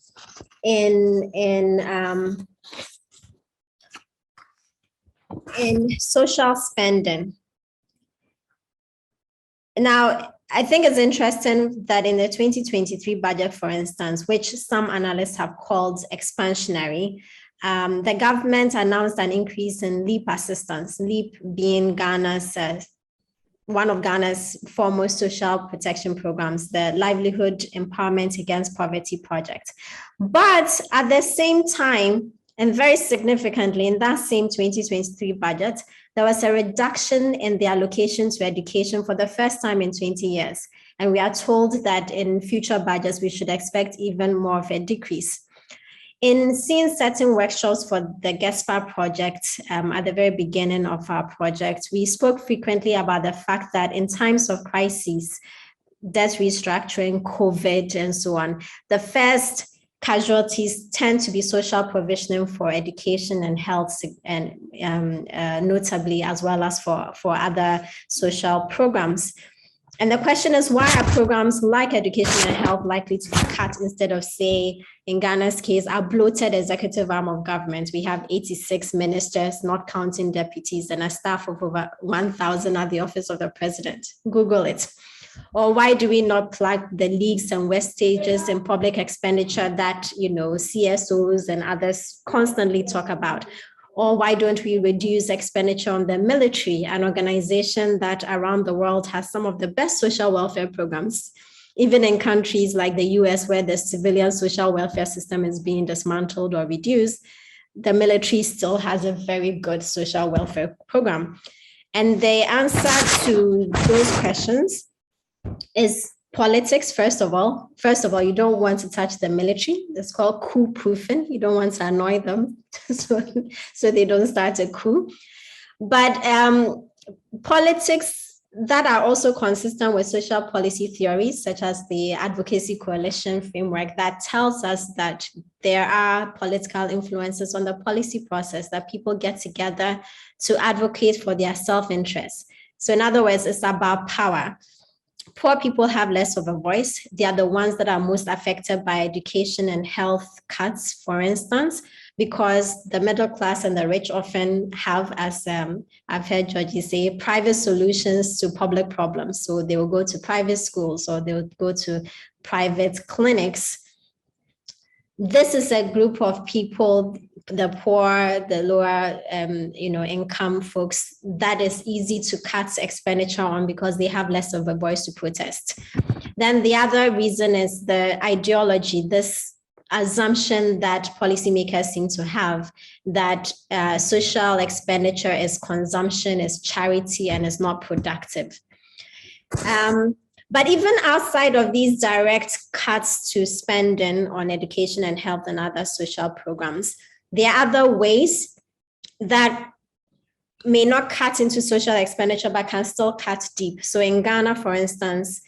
in social spending. Now, I think it's interesting that in the 2023 budget, for instance, which some analysts have called expansionary, the government announced an increase in LEAP assistance, LEAP being Ghana's one of Ghana's foremost social protection programs, the Livelihood Empowerment Against Poverty Project. But at the same time, and very significantly, in that same 2023 budget, there was a reduction in the allocation to education for the first time in 20 years. And we are told that in future budgets, we should expect even more of a decrease. In seeing certain workshops for the GESPA project at the very beginning of our project, we spoke frequently about the fact that in times of crises, debt restructuring, COVID, and so on, the first casualties tend to be social provisioning for education and health, and notably, as well as for other social programs. And the question is, why are programs like education and health likely to be cut instead of, say, in Ghana's case, our bloated executive arm of government? We have 86 ministers, not counting deputies, and a staff of over 1,000 at the office of the president. Google it. Or why do we not plug the leaks and wastages in public expenditure that, CSOs and others constantly talk about? Or why don't we reduce expenditure on the military, an organization that around the world has some of the best social welfare programs, even in countries like the US, where the civilian social welfare system is being dismantled or reduced, the military still has a very good social welfare program. And the answer to those questions is politics, first of all. First of all, you don't want to touch the military. It's called coup proofing. You don't want to annoy them so they don't start a coup. But politics that are also consistent with social policy theories, such as the advocacy coalition framework, that tells us that there are political influences on the policy process, that people get together to advocate for their self-interest. So in other words, it's about power. Poor people have less of a voice. They are the ones that are most affected by education and health cuts, for instance, because the middle class and the rich often have, as I've heard Georgie say, private solutions to public problems. So they will go to private schools or they will go to private clinics. This is a group of people, the poor, the lower income folks, that is easy to cut expenditure on because they have less of a voice to protest. Then the other reason is the ideology, this assumption that policymakers seem to have, that social expenditure is consumption, is charity, and is not productive. But even outside of these direct cuts to spending on education and health and other social programs, there are other ways that may not cut into social expenditure, but can still cut deep. So in Ghana, for instance,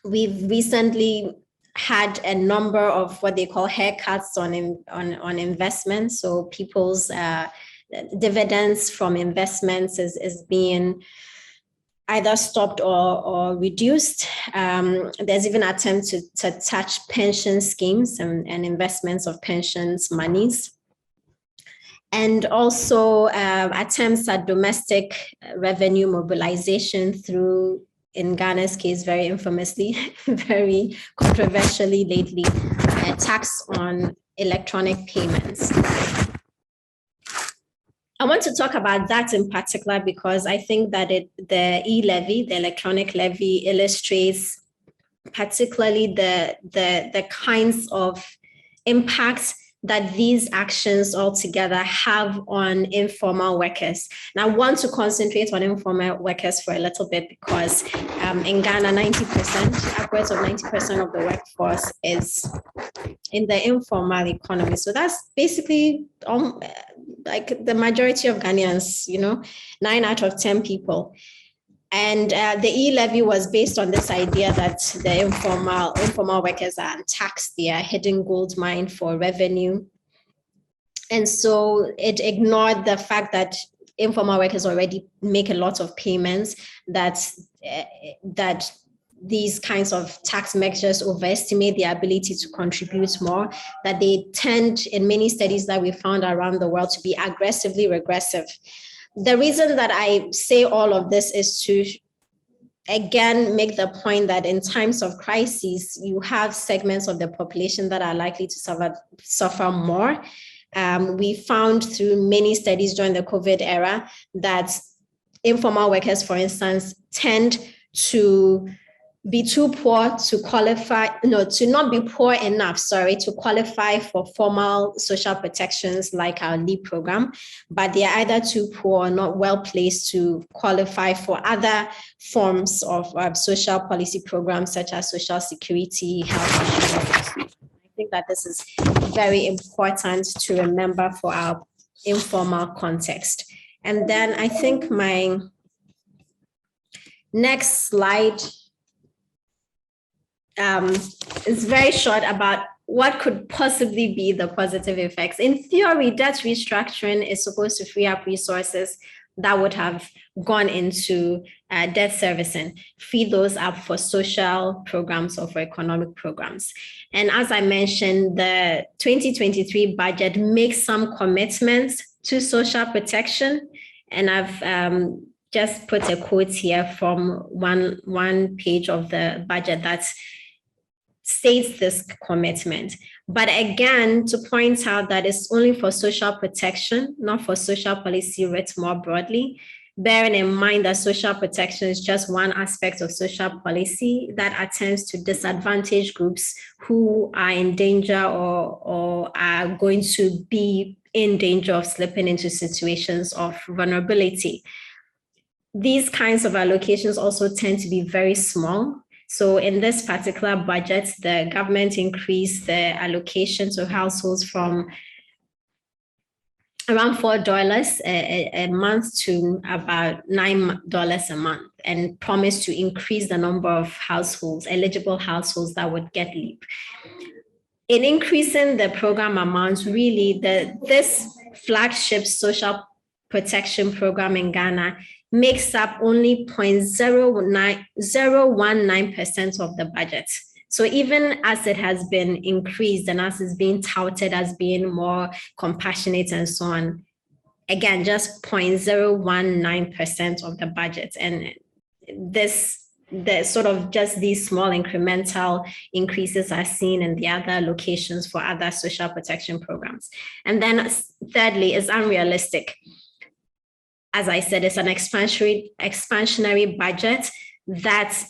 we've recently had a number of what they call haircuts on investments. So people's dividends from investments is being either stopped or reduced. There's even an attempt to touch pension schemes and investments of pensions monies. And also attempts at domestic revenue mobilization through, in Ghana's case, very infamously, very controversially lately, a tax on electronic payments. I want to talk about that in particular because I think that the e-levy, the electronic levy, illustrates particularly the kinds of impacts that these actions altogether have on informal workers. And I want to concentrate on informal workers for a little bit because in Ghana, 90%, upwards of 90% of the workforce is in the informal economy. So that's basically like the majority of Ghanaians, 9 out of 10 people. And the e-levy was based on this idea that the informal workers are untaxed, they are hidden gold mine for revenue. And so it ignored the fact that informal workers already make a lot of payments, that these kinds of tax measures overestimate their ability to contribute more, that they tend, in many studies that we found around the world, to be aggressively regressive. The reason that I say all of this is to, again, make the point that in times of crises, you have segments of the population that are likely to suffer more. We found through many studies during the COVID era that informal workers, for instance, tend to be too poor to qualify, to not be poor enough, to qualify for formal social protections like our LEAP program, but they are either too poor or not well placed to qualify for other forms of social policy programs such as social security, health insurance. I think that this is very important to remember for our informal context. And then I think my next slide is very short about what could possibly be the positive effects. In theory, debt restructuring is supposed to free up resources that would have gone into debt servicing, free those up for social programs or for economic programs. And as I mentioned, the 2023 budget makes some commitments to social protection. And I've just put a quote here from one page of the budget that states this commitment. But again, to point out that it's only for social protection, not for social policy writ more broadly. bearing in mind that social protection is just one aspect of social policy that attempts to disadvantaged groups who are in danger or are going to be in danger of slipping into situations of vulnerability. These kinds of allocations also tend to be very small. So in this particular budget, the government increased the allocation to households from around $4 a month to about $9 a month, and promised to increase the number of households, eligible households that would get LEAP. In increasing the program amounts, really this flagship social protection program in Ghana makes up only 0.019% of the budget. So even as it has been increased and as it's being touted as being more compassionate and so on, again, just 0.019% of the budget. And the sort of just these small incremental increases are seen in the other locations for other social protection programs. And then thirdly, is unrealistic. As I said, it's an expansionary budget that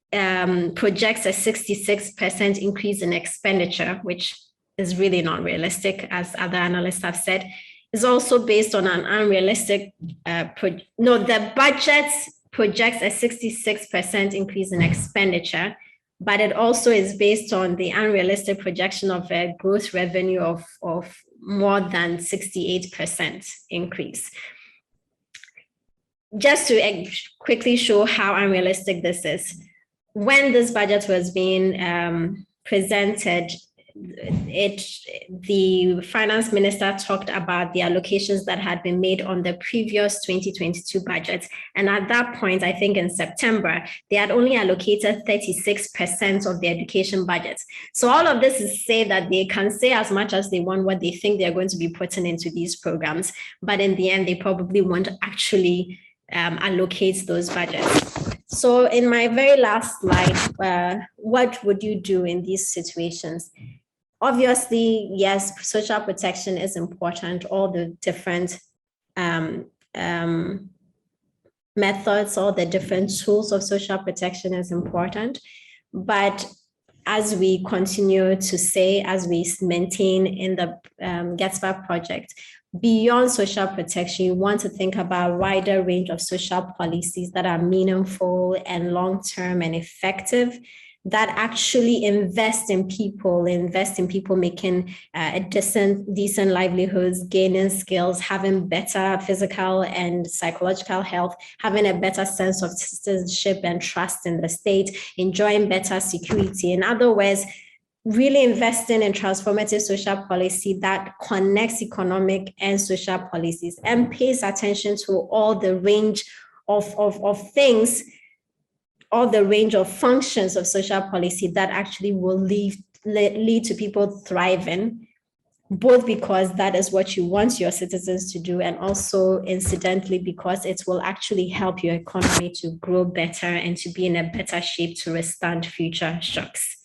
projects a 66% increase in expenditure, which is really not realistic, as other analysts have said. Is also based on an unrealistic, the budget projects a 66% increase in expenditure, but it also is based on the unrealistic projection of a gross revenue of more than 68% increase. Just to quickly show how unrealistic this is, when this budget was being presented, the finance minister talked about the allocations that had been made on the previous 2022 budget. And at that point, I think in September, they had only allocated 36% of the education budget. So all of this is to say that they can say as much as they want what they think they're going to be putting into these programs, but in the end, they probably won't actually allocate those budgets. So in my very last slide, what would you do in these situations? Obviously, yes, social protection is important. All the different methods, all the different tools of social protection is important. But as we continue to say, as we maintain in the GETSPA project, beyond social protection, you want to think about a wider range of social policies that are meaningful and long-term and effective, that actually invest in people making decent livelihoods, gaining skills, having better physical and psychological health, having a better sense of citizenship and trust in the state, enjoying better security. In other words, really investing in transformative social policy that connects economic and social policies and pays attention to all the range of things, all the range of functions of social policy that actually will lead to people thriving, both because that is what you want your citizens to do, and also incidentally because it will actually help your economy to grow better and to be in a better shape to withstand future shocks.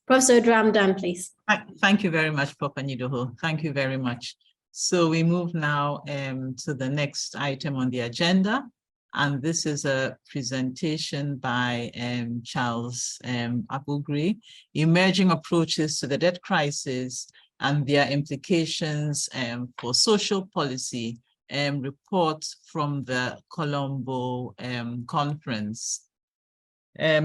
Professor Odro, I'm done, please. Thank you very much, Prof. Nidoho. Thank you very much. So we move now to the next item on the agenda. And this is a presentation by Charles Abugri, Emerging Approaches to the Debt Crisis and Their Implications for Social Policy, report from the Colombo Conference.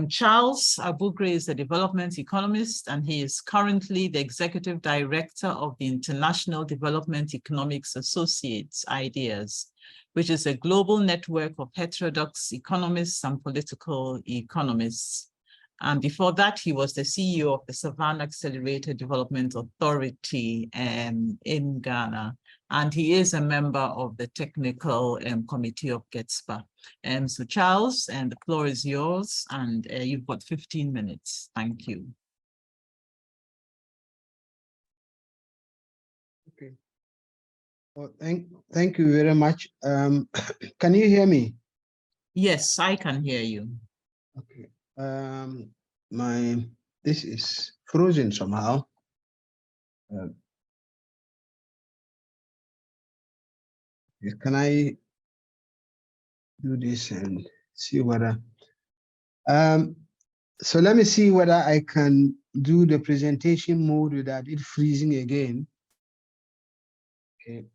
Charles Abugri is a development economist, and he is currently the executive director of the International Development Economics Associates, IDEAS, which is a global network of heterodox economists and political economists. And before that, he was the CEO of the Savannah Accelerated Development Authority in Ghana. And he is a member of the technical committee of GETSPA. So Charles, and the floor is yours, and you've got 15 minutes. Thank you. Okay. Well, thank you very much. Can you hear me? Yes, I can hear you. Okay. This is frozen somehow. Can I do this and see whether, so let me see whether I can do the presentation mode without it freezing again. Okay.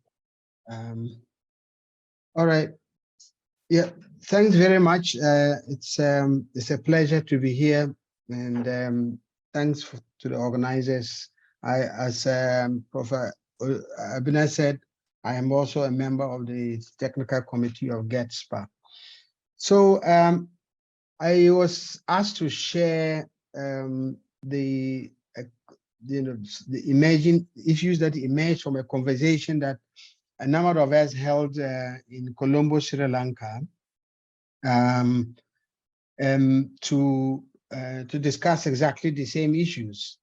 All right. Yeah, thanks very much. It's a pleasure to be here, and thanks to the organizers. As Professor Abina said, I am also a member of the technical committee of GETSPA. So I was asked to share the emerging issues that emerged from a conversation that a number of us held in Colombo, Sri Lanka, to discuss exactly the same issues.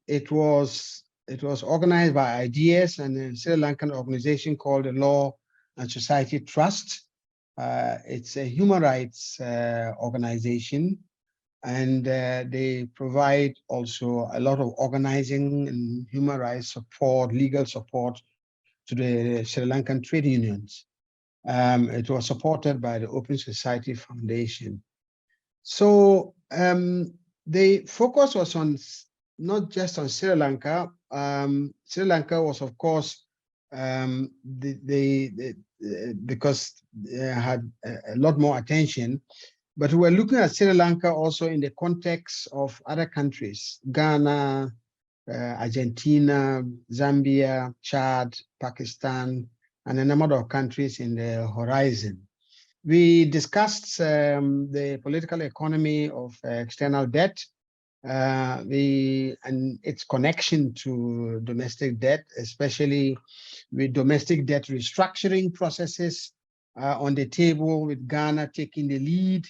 It was organized by IDEAS and a Sri Lankan organization called the Law and Society Trust. It's a human rights organization, and they provide also a lot of organizing and human rights support, legal support to the Sri Lankan trade unions. It was supported by the Open Society Foundation. So the focus was on not just on Sri Lanka. Sri Lanka was, of course, because they had a lot more attention, but we were looking at Sri Lanka also in the context of other countries: Ghana, Argentina, Zambia, Chad, Pakistan, and a number of countries in the horizon. We discussed the political economy of external debt, and its connection to domestic debt, especially with domestic debt restructuring processes on the table, with Ghana taking the lead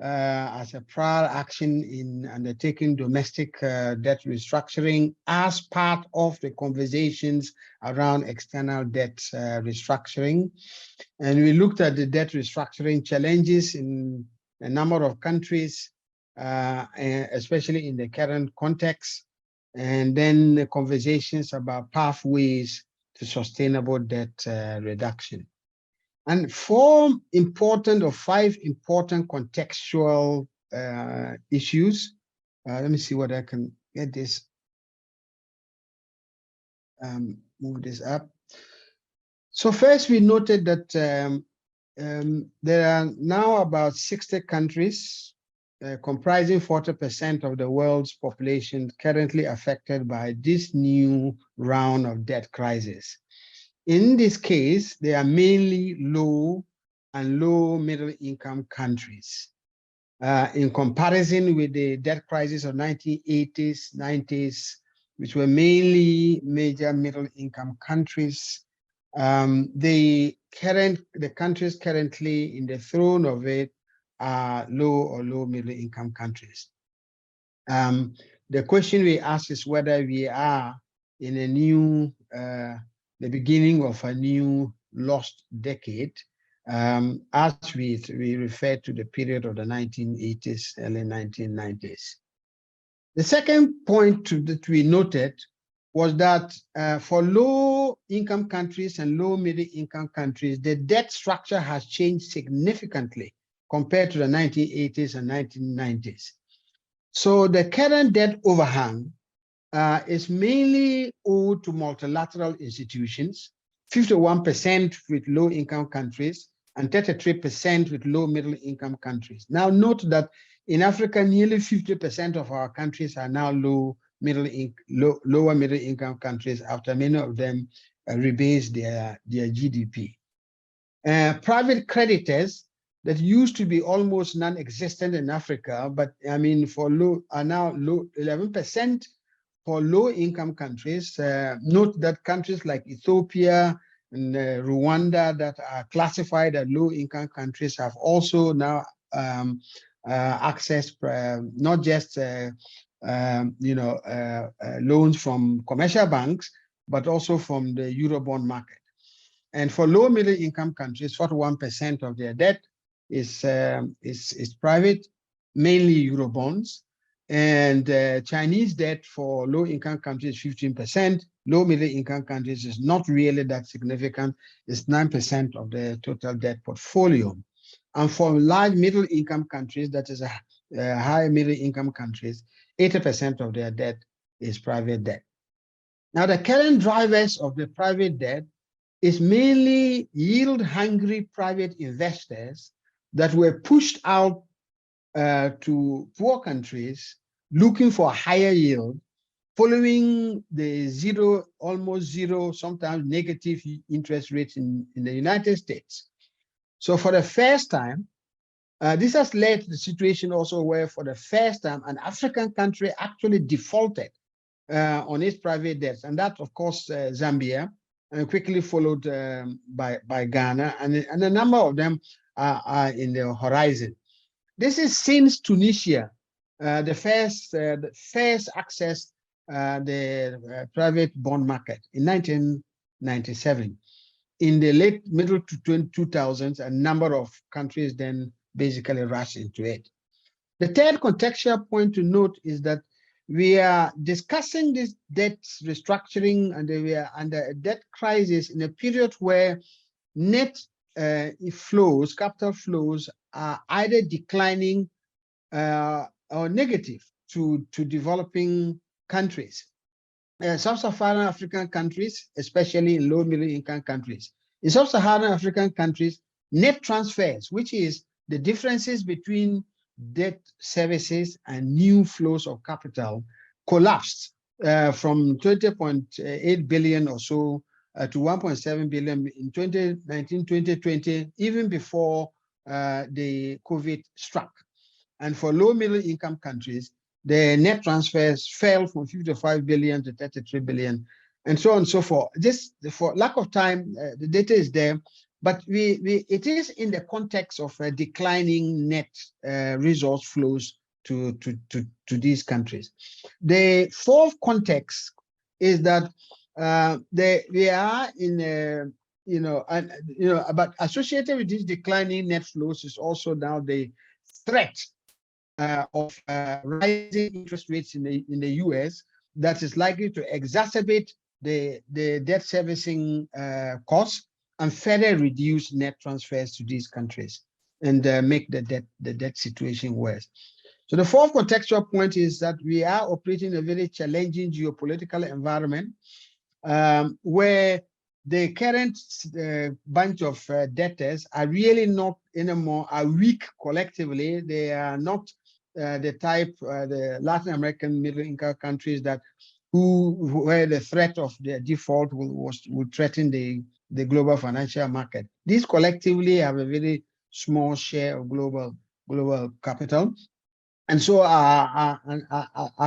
as a prior action in undertaking domestic debt restructuring as part of the conversations around external debt restructuring. And we looked at the debt restructuring challenges in a number of countries, especially in the current context, and then the conversations about pathways to sustainable debt reduction. And five important contextual issues. Let me see what I can get this, move this up. So first, we noted that there are now about 60 countries comprising 40% of the world's population currently affected by this new round of debt crisis. In this case, they are mainly low and low middle income countries. In comparison with the debt crisis of 1980s, 90s, which were mainly major middle income countries, the countries currently in the throne of it are low or low middle income countries. The question we ask is whether we are in a new, the beginning of a new lost decade, as we refer to the period of the 1980s, early 1990s. The second point that we noted was that for low-income countries and low-middle-income countries, the debt structure has changed significantly compared to the 1980s and 1990s. So the current debt overhang is mainly owed to multilateral institutions, 51% with low-income countries and 33% with low-middle-income countries. Now note that in Africa, nearly 50% of our countries are now lower middle-income countries after many of them rebase their GDP. Private creditors that used to be almost non-existent in Africa, but I mean are now 11% for low-income countries. Note that countries like Ethiopia and Rwanda that are classified as low-income countries have also now accessed not just loans from commercial banks, but also from the Eurobond market. And for low middle income countries, 41% of their debt is private, mainly Eurobonds. And Chinese debt for low-income countries is 15%. Low middle-income countries is not really that significant. It's 9% of the total debt portfolio. And for large middle-income countries, that is a high middle-income countries, 80% of their debt is private debt. Now, the current drivers of the private debt is mainly yield-hungry private investors that were pushed out to poor countries looking for a higher yield, following the zero, almost zero, sometimes negative interest rates in the United States. So for the first time, this has led to the situation also where for the first time an African country actually defaulted on its private debts. And that, of course, Zambia, and quickly followed by Ghana, and a number of them are in the horizon. This is since Tunisia, the first accessed the private bond market in 1997. In the late middle to 2000s, a number of countries then basically rushed into it. The third contextual point to note is that we are discussing this debt restructuring, and we are under a debt crisis in a period where net flows, capital flows, are either declining or negative to developing countries. Sub-Saharan African countries, especially in low middle income countries. In Sub-Saharan African countries, net transfers, which is the differences between debt services and new flows of capital, collapsed from 20.8 billion or so to 1.7 billion in 2019, 2020, even before the COVID struck. And for low middle income countries, the net transfers fell from 55 billion to 33 billion, and so on and so forth. Just for lack of time, the data is there, but it is in the context of declining net resource flows to these countries. The fourth context is that we are in but associated with these declining net flows is also now the threat of rising interest rates in the US that is likely to exacerbate the debt servicing costs and further reduce net transfers to these countries and make the debt situation worse. So the fourth contextual point is that we are operating in a very challenging geopolitical environment where the current bunch of debtors are really not anymore, are weak collectively. They are not the type, the Latin American middle income countries that where the threat of their default would threaten the global financial market. These collectively have a very small share of global capital, and so are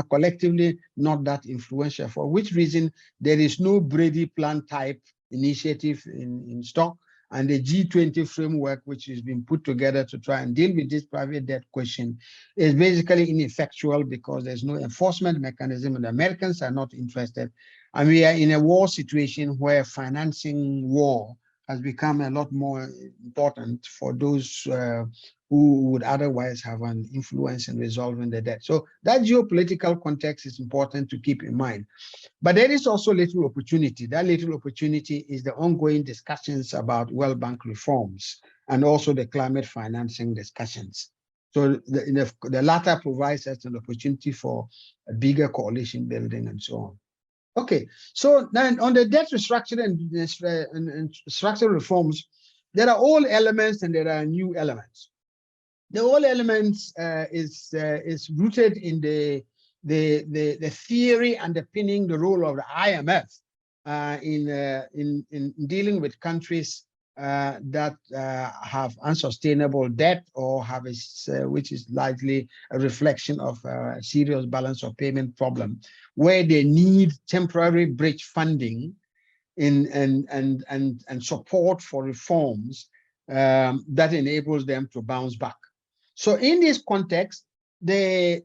collectively not that influential, for which reason there is no Brady Plan type initiative in stock, and the G20 framework, which has been put together to try and deal with this private debt question, is basically ineffectual because there's no enforcement mechanism and the Americans are not interested. And we are in a war situation where financing war has become a lot more important for those who would otherwise have an influence in resolving the debt. So that geopolitical context is important to keep in mind. But there is also little opportunity. That little opportunity is the ongoing discussions about World Bank reforms and also the climate financing discussions. So the latter provides us an opportunity for a bigger coalition building and so on. Okay, so then on the debt restructuring and structural reforms, there are old elements and there are new elements. The old elements is rooted in the theory underpinning the role of the IMF in dealing with countries that have unsustainable debt or have which is largely a reflection of a serious balance of payment problem, where they need temporary bridge funding and support for reforms that enables them to bounce back. So in this context, the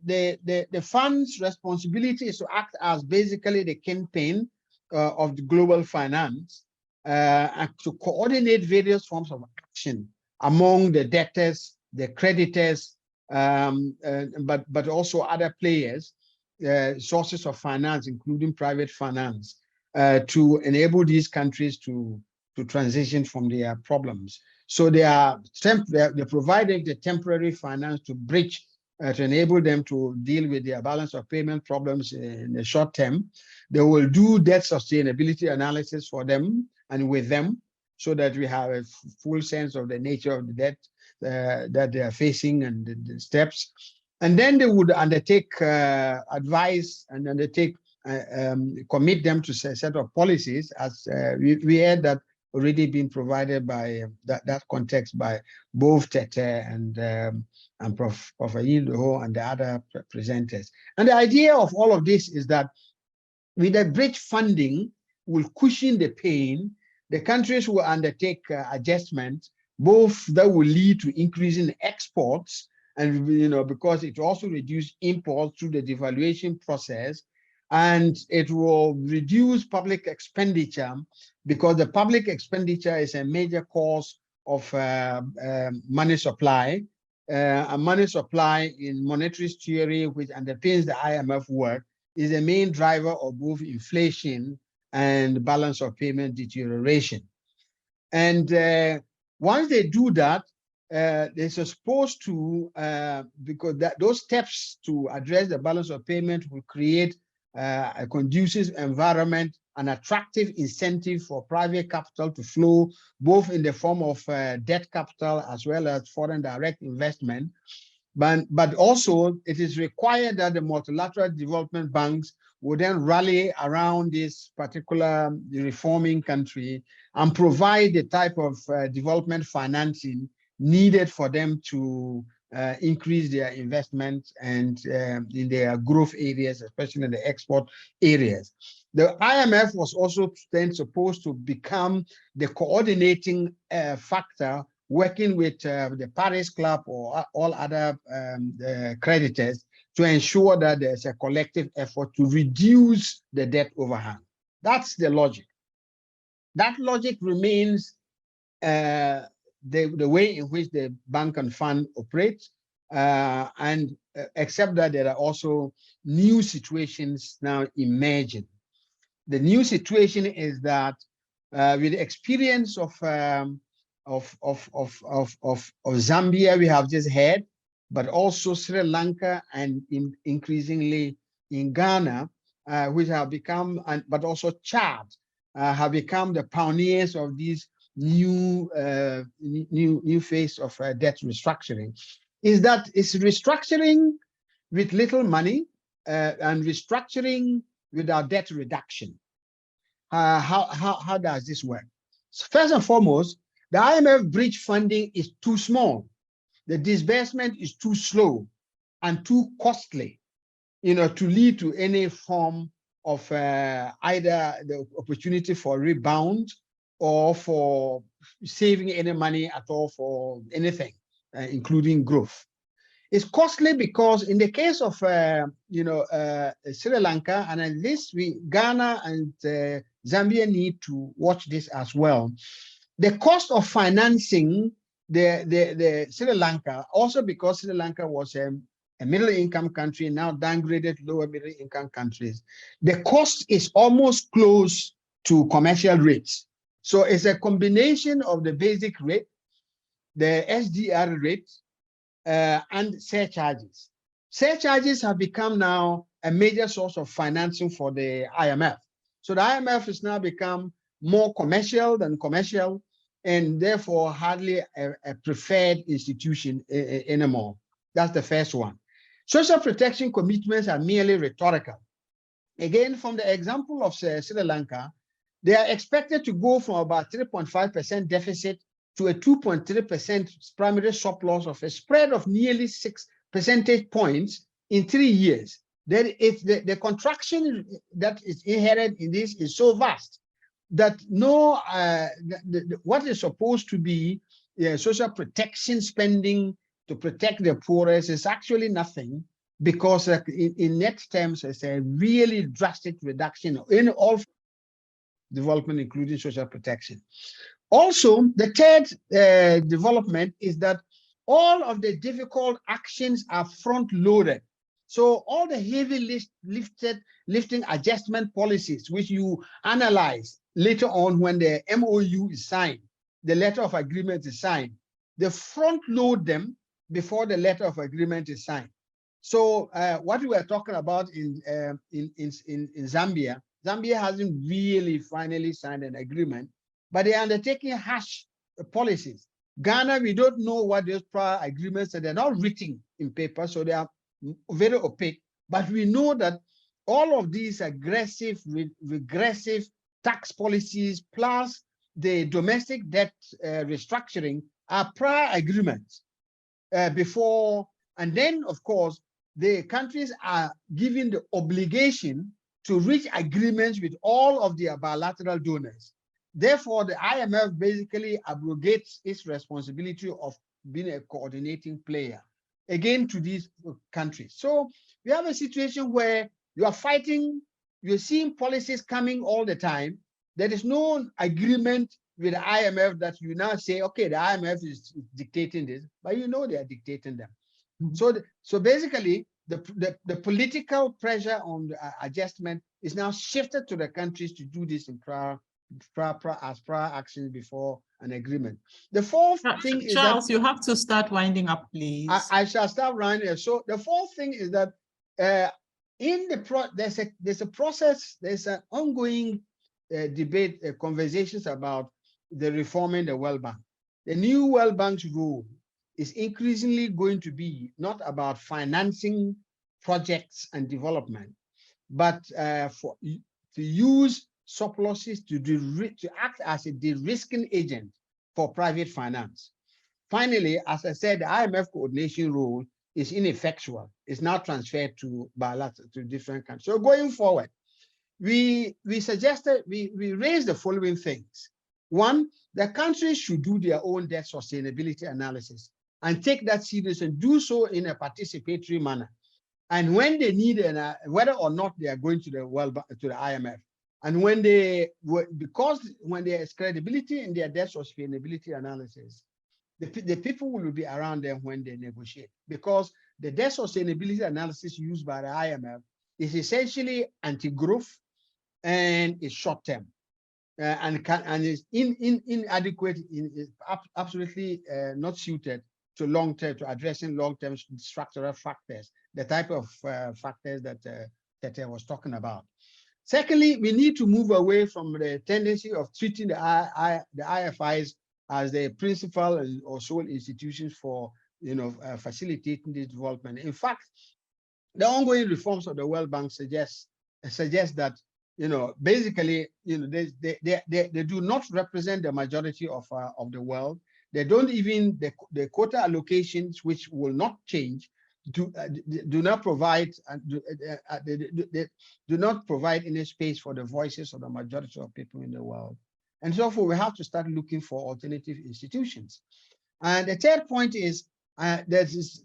fund's responsibility is to act as basically the kingpin of the global finance and to coordinate various forms of action among the debtors, the creditors, but also other players, sources of finance, including private finance, to enable these countries to transition from their problems. So they're providing the temporary finance to bridge, to enable them to deal with their balance of payment problems in the short term. They will do debt sustainability analysis for them and with them, so that we have a full sense of the nature of the debt that they are facing and the steps. And then they would undertake advice and undertake commit them to a set of policies, as we heard that already been provided by that context by both Tete and Professor Yildo and the other presenters. And the idea of all of this is that with the bridge funding will cushion the pain. The countries will undertake adjustments, both that will lead to increasing exports, and because it also reduces imports through the devaluation process, and it will reduce public expenditure, because the public expenditure is a major cause of money supply. And money supply in monetary theory, which underpins the IMF work, is a main driver of both inflation and balance of payment deterioration. And once they do that, they're supposed to, because those steps to address the balance of payment will create a conducive environment, an attractive incentive for private capital to flow, both in the form of debt capital as well as foreign direct investment. But also it is required that the multilateral development banks would then rally around this particular reforming country and provide the type of development financing needed for them to increase their investment and in their growth areas, especially in the export areas. The IMF was also then supposed to become the coordinating factor, working with the Paris Club or all other creditors to ensure that there's a collective effort to reduce the debt overhang. That's the logic. That logic remains the way in which the bank and fund operates, and except that there are also new situations now emerging. The new situation is that with the experience of Zambia, we have just had, but also Sri Lanka and increasingly in Ghana, which have become, but also Chad, have become the pioneers of these new phase of debt restructuring. Is that it's restructuring with little money and restructuring without debt reduction. How does this work? So first and foremost, the IMF bridge funding is too small. The disbursement is too slow and too costly, to lead to any form of either the opportunity for rebound or for saving any money at all for anything, including growth. It's costly because in the case of Sri Lanka, and at least Ghana and Zambia need to watch this as well. The cost of financing the Sri Lanka, also because Sri Lanka was a middle-income country, now downgraded lower middle-income countries, the cost is almost close to commercial rates. So it's a combination of the basic rate, the SDR rate, and surcharges. Surcharges have become now a major source of financing for the IMF. So the IMF has now become more commercial than commercial, and therefore hardly a preferred institution anymore. That's the first one. Social protection commitments are merely rhetorical. Again, from the example of Sri Lanka, they are expected to go from about 3.5% deficit to a 2.3% primary surplus of a spread of nearly 6 percentage points in 3 years. The contraction that is inherent in this is so vast that what is supposed to be social protection spending to protect the poorest is actually nothing, because in net terms, it's a really drastic reduction in all development, including social protection. Also, the third development is that all of the difficult actions are front loaded. So all the heavy lifting adjustment policies, which you analyze later on when the MOU is signed, the letter of agreement is signed, they front load them before the letter of agreement is signed. So what we were talking about in Zambia, Zambia hasn't really finally signed an agreement, but they are undertaking harsh policies. Ghana, we don't know what those prior agreements are. They're not written in paper, so they are very opaque. But we know that all of these aggressive, regressive tax policies, plus the domestic debt restructuring, are prior agreements before. And then, of course, the countries are given the obligation to reach agreements with all of their bilateral donors. Therefore, the IMF basically abrogates its responsibility of being a coordinating player, again, to these countries. So we have a situation where you are fighting, you're seeing policies coming all the time. There is no agreement with the IMF that you now say, okay, the IMF is dictating this, but you know they are dictating them. Mm-hmm. So basically, the political pressure on the adjustment is now shifted to the countries to do this in prior actions before an agreement. The fourth thing is Charles, that, you have to start winding up, please. I shall start winding. So the fourth thing is that there's a process, there's an ongoing debate, conversations about the reforming the World Bank. The new World Bank's role is increasingly going to be not about financing projects and development, but to use surpluses to act as a de-risking agent for private finance. Finally, as I said, the IMF coordination role is ineffectual. It's now transferred to bilateral, to different countries. So going forward, we suggested, we raised the following things. One, the countries should do their own debt sustainability analysis and take that serious and do so in a participatory manner. And when they need whether or not they are going to the IMF, and when because when there is credibility in their debt sustainability analysis, the people will be around them when they negotiate, because the debt sustainability analysis used by the IMF is essentially anti-growth and is short-term. And is inadequate, is absolutely not suited to long-term, to addressing long-term structural factors, the type of factors that Tete was talking about. Secondly, we need to move away from the tendency of treating the IFIs as the principal or sole institutions for facilitating this development. In fact, the ongoing reforms of the World Bank suggest that basically, they do not represent the majority of the world. They don't even, the quota allocations, which will not change, do not provide any space for the voices of the majority of people in the world. And so we have to start looking for alternative institutions. And the third point is this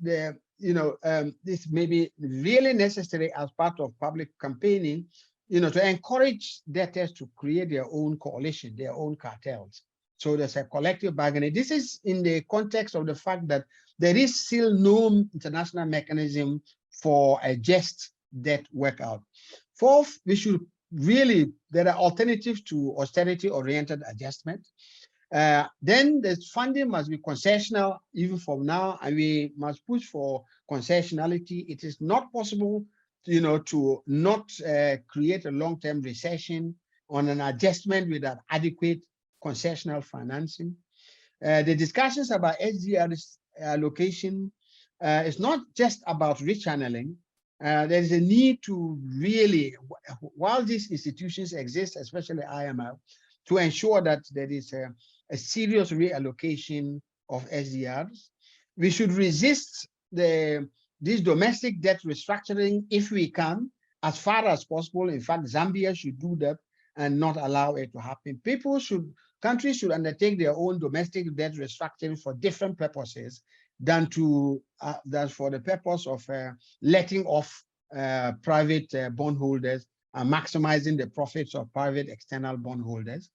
may be really necessary as part of public campaigning, to encourage debtors to create their own coalition, their own cartels. So there's a collective bargaining. This is in the context of the fact that there is still no international mechanism for a just debt workout. Fourth, there are alternatives to austerity-oriented adjustment. Then the funding must be concessional even from now, and we must push for concessionality. It is not possible to not create a long-term recession on an adjustment with an adequate concessional financing. The discussions about SDR allocation is not just about rechanneling. There is a need to really, while these institutions exist, especially IMF, to ensure that there is a serious reallocation of SDRs. We should resist this domestic debt restructuring if we can, as far as possible. In fact, Zambia should do that and not allow it to happen. Countries should undertake their own domestic debt restructuring for different purposes than for the purpose of letting off private bondholders and maximizing the profits of private external bondholders.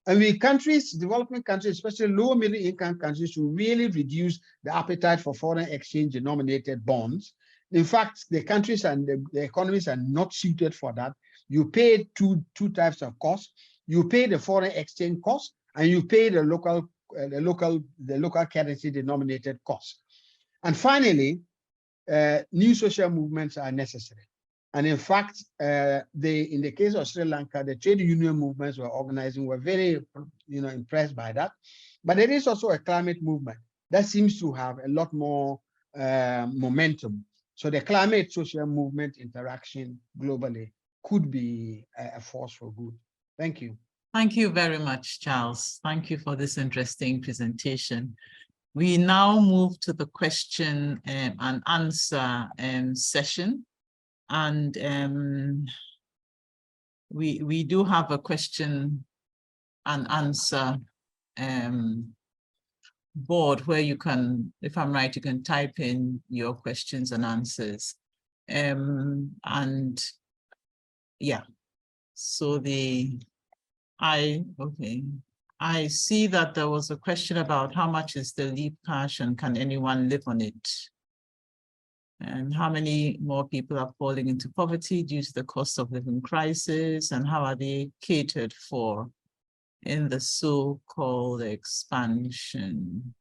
And developing countries, especially low middle income countries, should really reduce the appetite for foreign exchange denominated bonds. In fact, the countries and the economies are not suited for that. You pay two types of costs. You pay the foreign exchange cost, and you pay the local currency denominated cost. And finally, new social movements are necessary. And in fact, in the case of Sri Lanka, the trade union movements were organizing were very, impressed by that. But there is also a climate movement that seems to have a lot more momentum. So the climate social movement interaction globally could be a force for good. Thank you. Thank you very much, Charles. Thank you for this interesting presentation. We now move to the question and answer session. And we do have a question and answer board where you can, if I'm right, you can type in your questions and answers. And yeah, so I see that there was a question about how much is the LEAP cash and can anyone live on it? And how many more people are falling into poverty due to the cost of living crisis, and how are they catered for in the so-called expansion?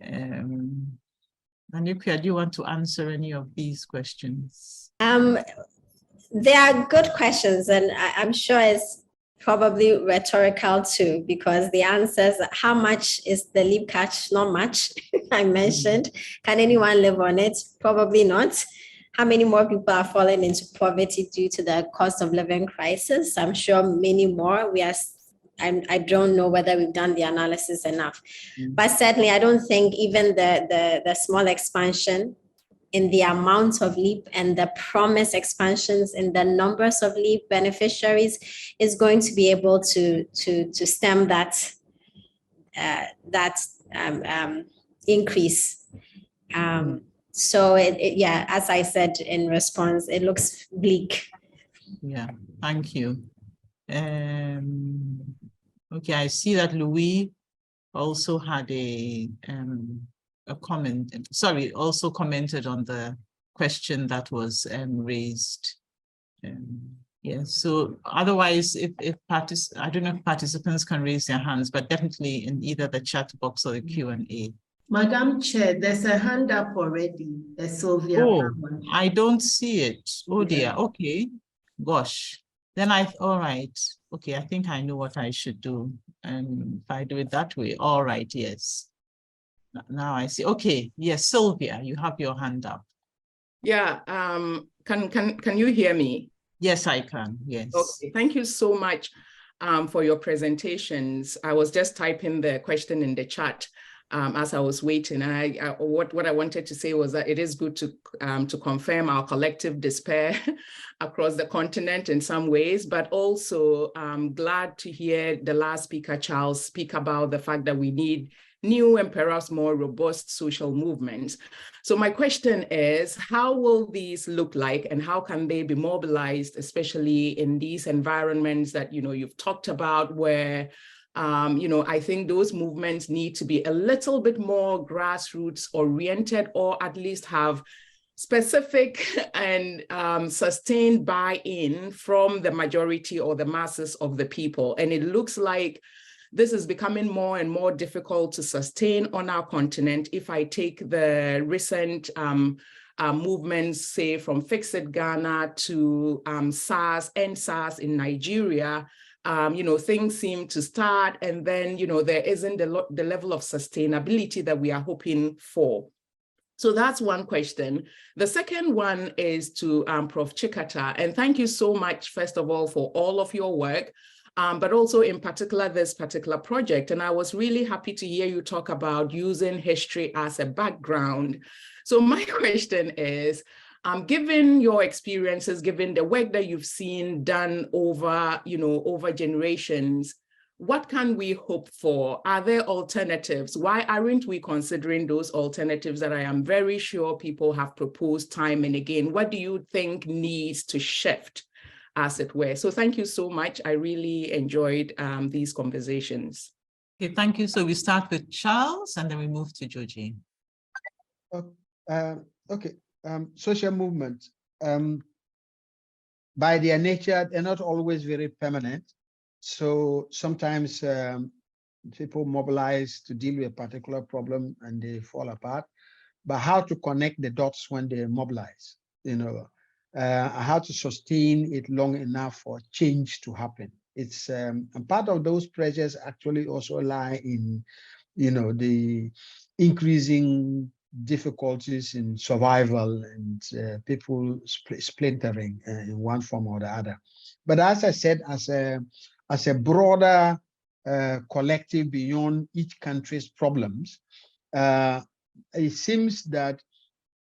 Anupia, do you want to answer any of these questions? They are good questions, and I'm sure it's probably rhetorical too, because the answers, how much is the LEAP cash? Not much. I mentioned, can anyone live on it? Probably not. How many more people are falling into poverty due to the cost of living crisis? I'm sure many more. I don't know whether we've done the analysis enough, but certainly I don't think even the small expansion in the amount of LEAP and the promised expansions in the numbers of LEAP beneficiaries is going to be able to stem that increase. So yeah, as I said in response, it looks bleak. Yeah, thank you. Okay, I see that Louis also had a comment, also commented on the question that was raised. Yeah, so otherwise, I don't know if participants can raise their hands, but definitely in either the chat box or the Q&A. Madam Chair, there's a hand up already, Sylvia. Oh, I don't see it. Oh dear, okay. Gosh, then all right. Okay, I think I know what I should do. And if I do it that way, all right, yes. Now I see. Okay, yes, Sylvia, you have your hand up. Yeah, can you hear me? Yes, I can, yes. Okay, thank you so much for your presentations. I was just typing the question in the chat as I was waiting. And what I wanted to say was that it is good to confirm our collective despair across the continent in some ways, but also I'm glad to hear the last speaker, Charles, speak about the fact that we need new and perhaps more robust social movements. So my question is, how will these look like and how can they be mobilized, especially in these environments that you've talked about where I think those movements need to be a little bit more grassroots oriented, or at least have specific and sustained buy-in from the majority or the masses of the people. And it looks like this is becoming more and more difficult to sustain on our continent. If I take the recent movements, say from Fix It Ghana to SARS in Nigeria, things seem to start and then, there isn't the level of sustainability that we are hoping for. So that's one question. The second one is to Prof. Chikata, and thank you so much, first of all, for all of your work. But also in particular, this particular project. And I was really happy to hear you talk about using history as a background. So my question is, given your experiences, given the work that you've seen done over, over generations, what can we hope for? Are there alternatives? Why aren't we considering those alternatives that I am very sure people have proposed time and again? What do you think needs to shift as it were. So thank you so much. I really enjoyed these conversations. Okay, thank you. So we start with Charles and then we move to Georgie. Okay, social movements, by their nature, they're not always very permanent. So sometimes people mobilize to deal with a particular problem and they fall apart. But how to connect the dots when they mobilize, how to sustain it long enough for change to happen. It's and part of those pressures actually also lie in, the increasing difficulties in survival and people splintering in one form or the other. But as I said, as a broader collective beyond each country's problems, it seems that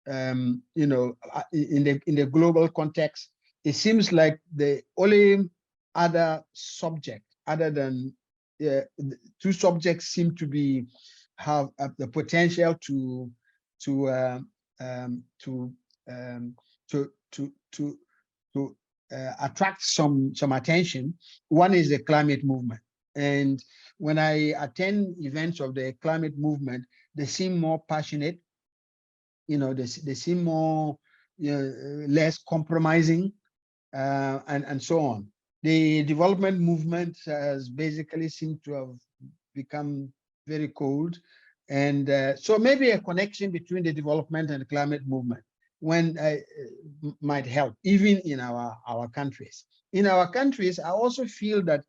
in the global context, it seems like the only other subject other than two subjects seem to have the potential to attract some attention. One is the climate movement, and when I attend events of the climate movement, they seem more passionate. They seem more less compromising, and so on. The development movement has basically seemed to have become very cold, and so maybe a connection between the development and the climate movement might help, even in our countries. In our countries, I also feel that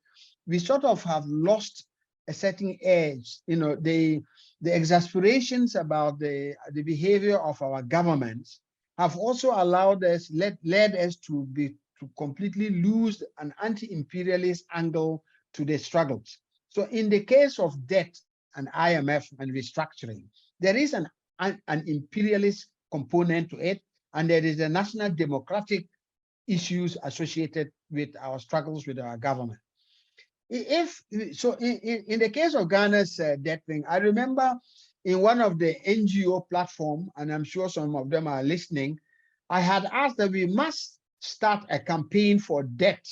we sort of have lost a certain edge. The exasperations about the behavior of our governments have also led us to completely lose an anti-imperialist angle to the struggles. So in the case of debt and IMF and restructuring, there is an imperialist component to it, and there is the national democratic issues associated with our struggles with our government. In the case of Ghana's debt thing, I remember in one of the NGO platform, and I'm sure some of them are listening, I had asked that we must start a campaign for debt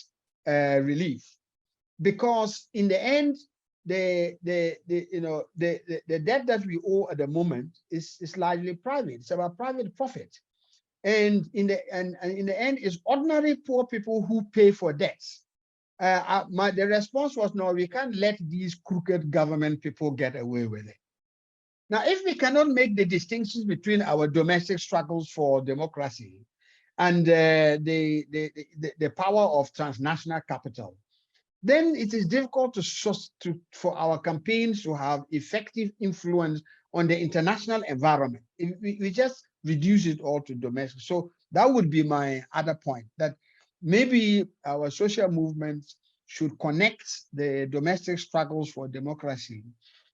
relief, because in the end, the debt that we owe at the moment is largely private. It's about private profit, and in the end, it's ordinary poor people who pay for debts. The response was, no, we can't let these crooked government people get away with it. Now, if we cannot make the distinctions between our domestic struggles for democracy and the power of transnational capital, then it is difficult for our campaigns to have effective influence on the international environment. We just reduce it all to domestic. So that would be my other point, that maybe our social movements should connect the domestic struggles for democracy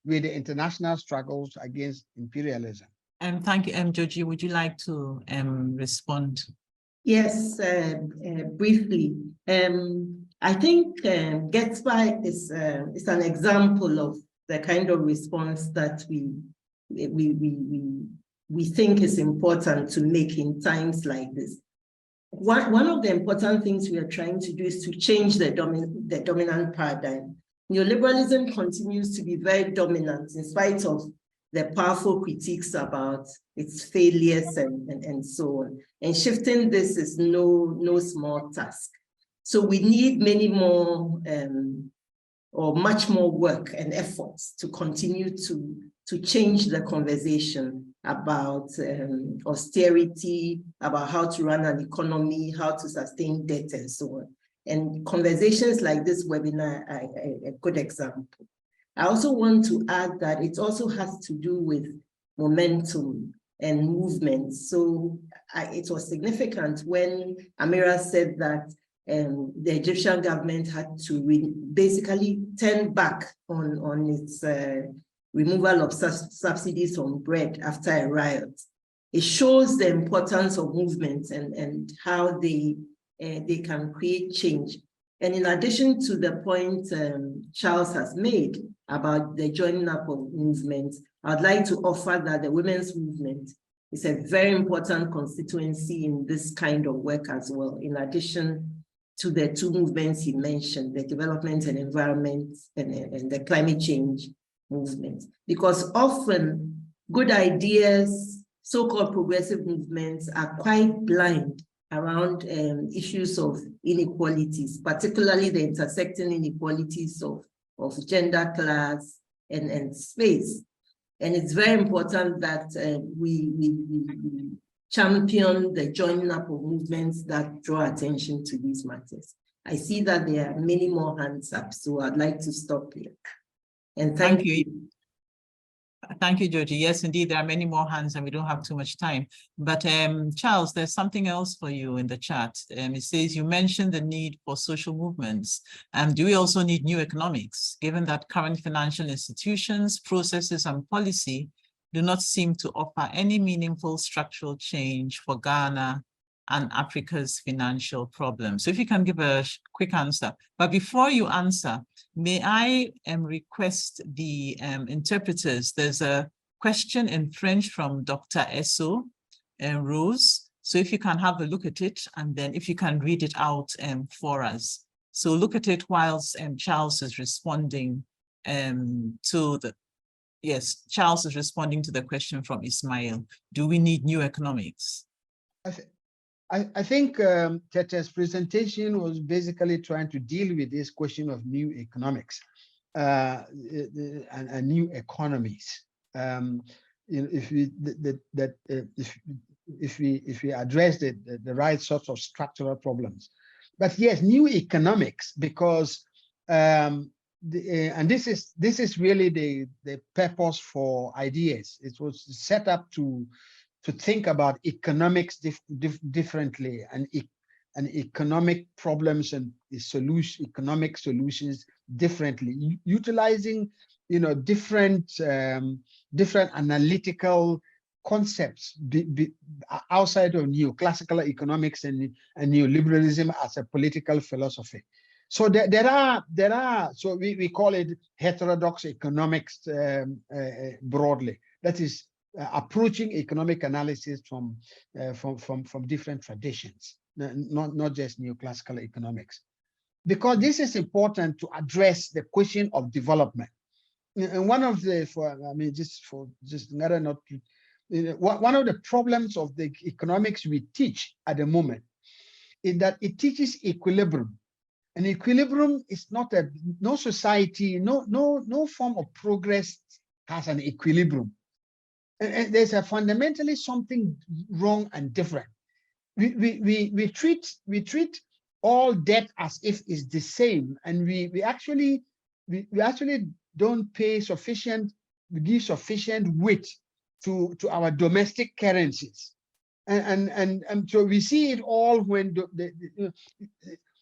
with the international struggles against imperialism. Thank you, Georgie. Would you like to respond? Yes, briefly. I think GetSpy is an example of the kind of response that we think is important to make in times like this. One of the important things we are trying to do is to change the dominant paradigm. Neoliberalism continues to be very dominant in spite of the powerful critiques about its failures and so on. And shifting this is no small task. So we need many more or much more work and efforts to continue to change the conversation about austerity, about how to run an economy, how to sustain debt, and so on. And conversations like this webinar are a good example. I also want to add that it also has to do with momentum and movement. So it was significant when Amira said that the Egyptian government had to basically turn back on its removal of subsidies on bread after a riot. It shows the importance of movements and how they can create change. And in addition to the point Charles has made about the joining up of movements, I'd like to offer that the women's movement is a very important constituency in this kind of work as well, in addition to the two movements he mentioned, the development and environment and the climate change movement. Because often good ideas, so-called progressive movements are quite blind around issues of inequalities, particularly the intersecting inequalities of gender, class, and space. And it's very important that we champion the joining up of movements that draw attention to these matters. I see that there are many more hands up, so I'd like to stop here. And thank you. Thank you, Georgie. Yes, indeed, there are many more hands and we don't have too much time. But Charles, there's something else for you in the chat. It says you mentioned the need for social movements. Do we also need new economics, given that current financial institutions, processes, and policy do not seem to offer any meaningful structural change for Ghana and Africa's financial problems? So if you can give a quick answer. But before you answer, may I request the interpreters, there's a question in French from Dr. Esso Rose. So if you can have a look at it, and then if you can read it out for us. So look at it whilst Charles is responding to the, yes, Charles is responding to the question from Ismail. Do we need new economics? I think Tete's presentation was basically trying to deal with this question of new economics and new economies. If we address the right sorts of structural problems, but yes, new economics, because and this is really the purpose for ideas. It was set up to think about economics differently and economic problems and economic solutions differently, utilizing different analytical concepts outside of neoclassical economics and neoliberalism as a political philosophy. So there are so we call it heterodox economics broadly. That is approaching economic analysis from different traditions, not just neoclassical economics, because this is important to address the question of development. And one of the, one of the problems of the economics we teach at the moment is that it teaches equilibrium. And equilibrium is not no society, no form of progress has an equilibrium. And there's fundamentally something wrong and different. We treat all debt as if it's the same, and we actually don't pay sufficient, we give sufficient weight to our domestic currencies, and so we see it all when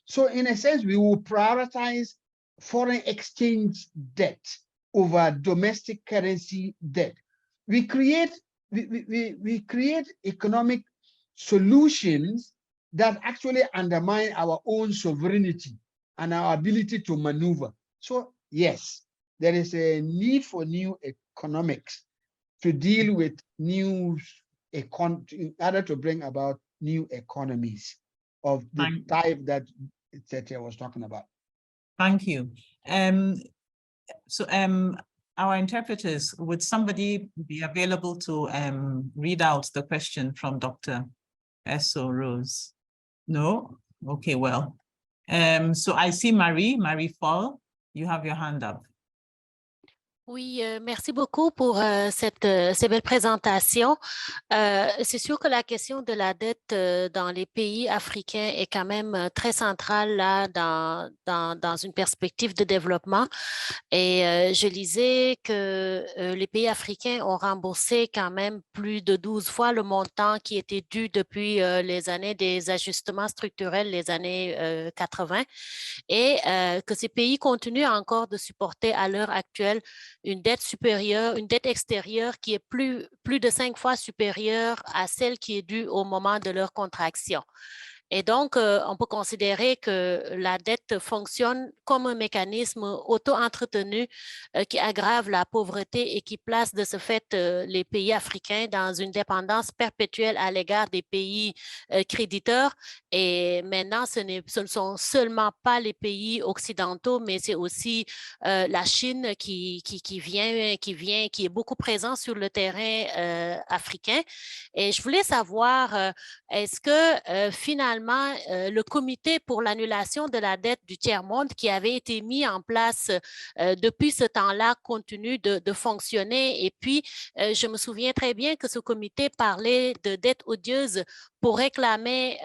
so in a sense we will prioritize foreign exchange debt over domestic currency debt. We create economic solutions that actually undermine our own sovereignty and our ability to maneuver. So yes, there is a need for new economics to deal with new in order to bring about new economies of the type that Tete was talking about. Thank you. So our interpreters, would somebody be available to read out the question from Dr. Esso Rose? No? Okay, well. So I see Marie Fall, you have your hand up. Oui, merci beaucoup pour ces belles présentations. C'est sûr que la question de la dette dans les pays africains est quand même très centrale là dans une perspective de développement. Et je lisais que les pays africains ont remboursé quand même plus de 12 fois le montant qui était dû depuis les années des ajustements structurels, les années 80, et que ces pays continuent encore de supporter à l'heure actuelle une dette supérieure, une dette extérieure qui est plus de 5 fois supérieure à celle qui est due au moment de leur contraction. Et donc, on peut considérer que la dette fonctionne comme un mécanisme auto-entretenu qui aggrave la pauvreté et qui place de ce fait les pays africains dans une dépendance perpétuelle à l'égard des pays créditeurs. Et maintenant, ce ne sont seulement pas les pays occidentaux, mais c'est aussi la Chine qui est beaucoup présent sur le terrain africain. Et je voulais savoir, est-ce que finalement, le comité pour l'annulation de la dette du tiers-monde qui avait été mis en place depuis ce temps-là continue de fonctionner? Et puis, je me souviens très bien que ce comité parlait de dette odieuse pour réclamer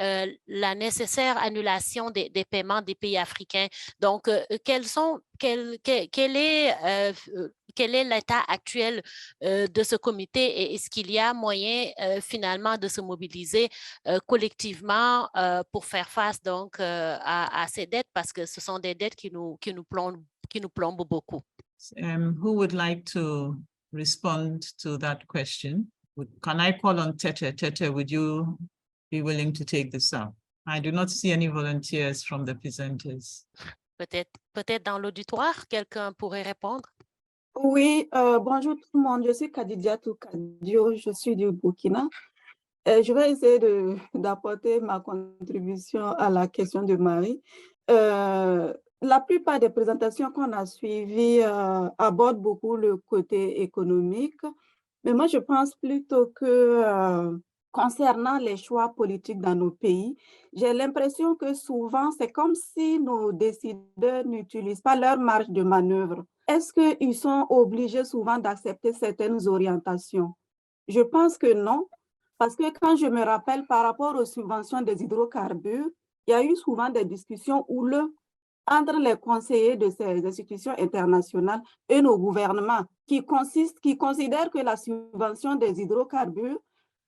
la nécessaire annulation des paiements des pays africains. Donc, quel est l'état actuel de ce comité et est-ce qu'il y a moyen finalement de se mobiliser collectivement pour faire face donc à ces dettes parce que ce sont des dettes qui nous plombent beaucoup. Who would like to respond to that question? Can I call on Tete? Tete, would you be willing to take this up? I do not see any volunteers from the presenters. Peut-être dans l'auditoire, quelqu'un pourrait répondre? Oui, bonjour tout le monde, je suis Kadidiatou Kadio, je suis du Burkina. Je vais essayer d'apporter ma contribution à la question de Marie. La plupart des présentations qu'on a suivies abordent beaucoup le côté économique, mais moi je pense plutôt que concernant les choix politiques dans nos pays, j'ai l'impression que souvent c'est comme si nos décideurs n'utilisent pas leur marge de manœuvre. Est-ce qu'ils sont obligés souvent d'accepter certaines orientations? Je pense que non, parce que quand je me rappelle par rapport aux subventions des hydrocarbures, il y a eu souvent des discussions entre les conseillers de ces institutions internationales et nos gouvernements qui considèrent que la subvention des hydrocarbures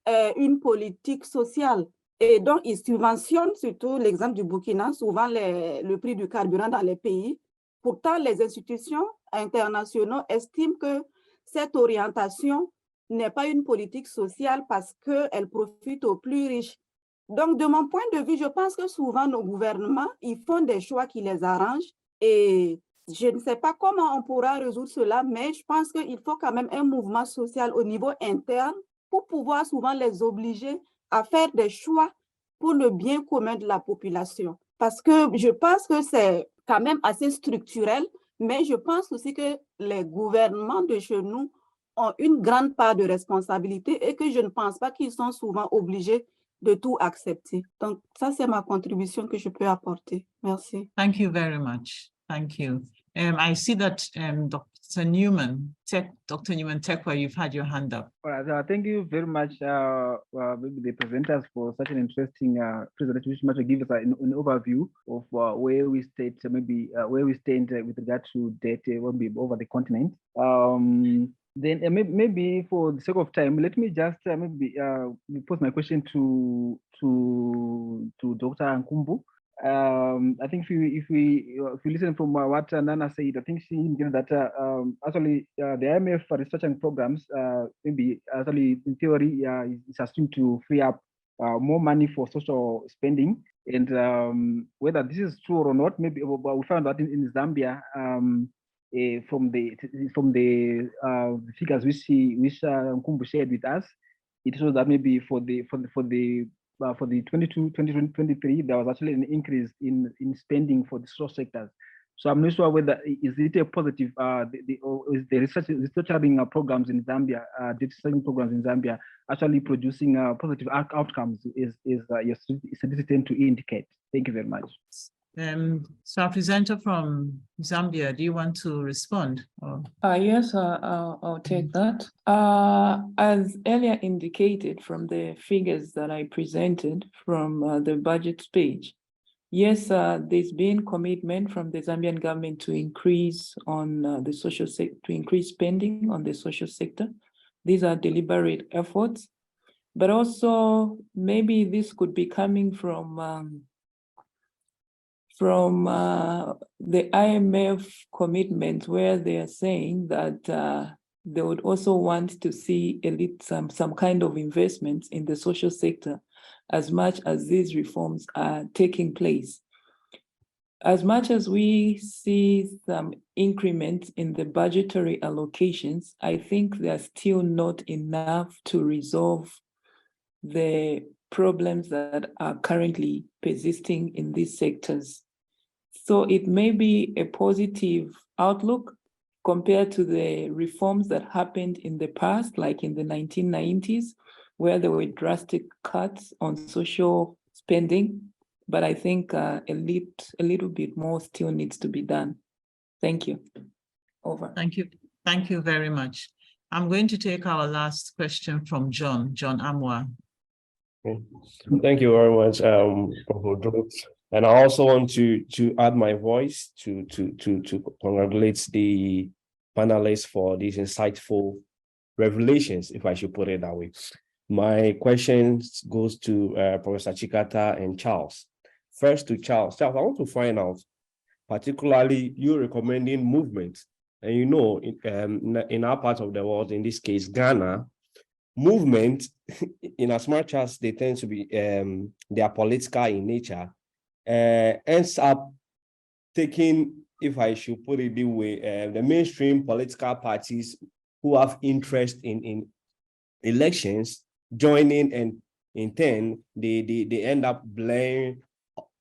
est une politique sociale. Et donc, ils subventionnent, surtout l'exemple du Burkina, souvent le prix du carburant dans les pays. Pourtant, les institutions internationales estiment que cette orientation n'est pas une politique sociale parce qu'elle profite aux plus riches. Donc, de mon point de vue, je pense que souvent nos gouvernements, ils font des choix qui les arrangent et je ne sais pas comment on pourra résoudre cela, mais je pense qu'il faut quand même un mouvement social au niveau interne pour pouvoir souvent les obliger à faire des choix pour le bien commun de la population. Parce que je pense que c'est quand même assez structurel, mais je pense aussi que les gouvernements de chez nous ont une grande part de responsabilité et que je ne pense pas qu'ils sont souvent obligés de tout accepter. Donc, ça, c'est ma contribution que je peux apporter. Merci. Thank you very much. Thank you. I see that Dr. Newman, Tekwa, you've had your hand up. All right, thank you very much, the presenters, for such an interesting presentation, which might give us an overview of where we stand, where we stand with regard to debt over the continent. Then maybe for the sake of time, let me just pose my question to Dr. Nkumbu. I think if we listen from what Nana said, I think she indicated that actually the IMF restructuring programs maybe actually in theory is assumed to free up more money for social spending, and whether this is true or not, maybe we found that in Zambia. From the figures which Nkumbu shared with us, it shows that maybe for the 2023, there was actually an increase in spending for the social sectors. So I'm not sure whether is it a positive or is the restructuring programs in Zambia, restructuring programs in Zambia actually producing positive outcomes is tend to indicate. Thank you very much. So our presenter from Zambia, do you want to respond? Yes, I'll take that. As earlier indicated from the figures that I presented from the budget page, yes, there's been commitment from the Zambian government to increase on the social sector, to increase spending on the social sector. These are deliberate efforts, but also maybe this could be coming from the IMF commitment, where they are saying that they would also want to see some kind of investments in the social sector as much as these reforms are taking place. As much as we see some increments in the budgetary allocations, I think they're still not enough to resolve the problems that are currently persisting in these sectors. So it may be a positive outlook compared to the reforms that happened in the past, like in the 1990s, where there were drastic cuts on social spending. But I think a little bit more still needs to be done. Thank you. Over. Thank you. Thank you very much. I'm going to take our last question from John Amwa. Thank you very much, and I also want to add my voice to congratulate the panelists for these insightful revelations, if I should put it that way. My question goes to Professor Chikata and Charles. First to Charles. Charles, I want to find out, particularly you recommending movement, and you know, in our part of the world, in this case, Ghana, movement, in as much as they tend to be, they are political in nature, ends up taking, if I should put it this way, the mainstream political parties who have interest in elections joining, and in turn, they end up blame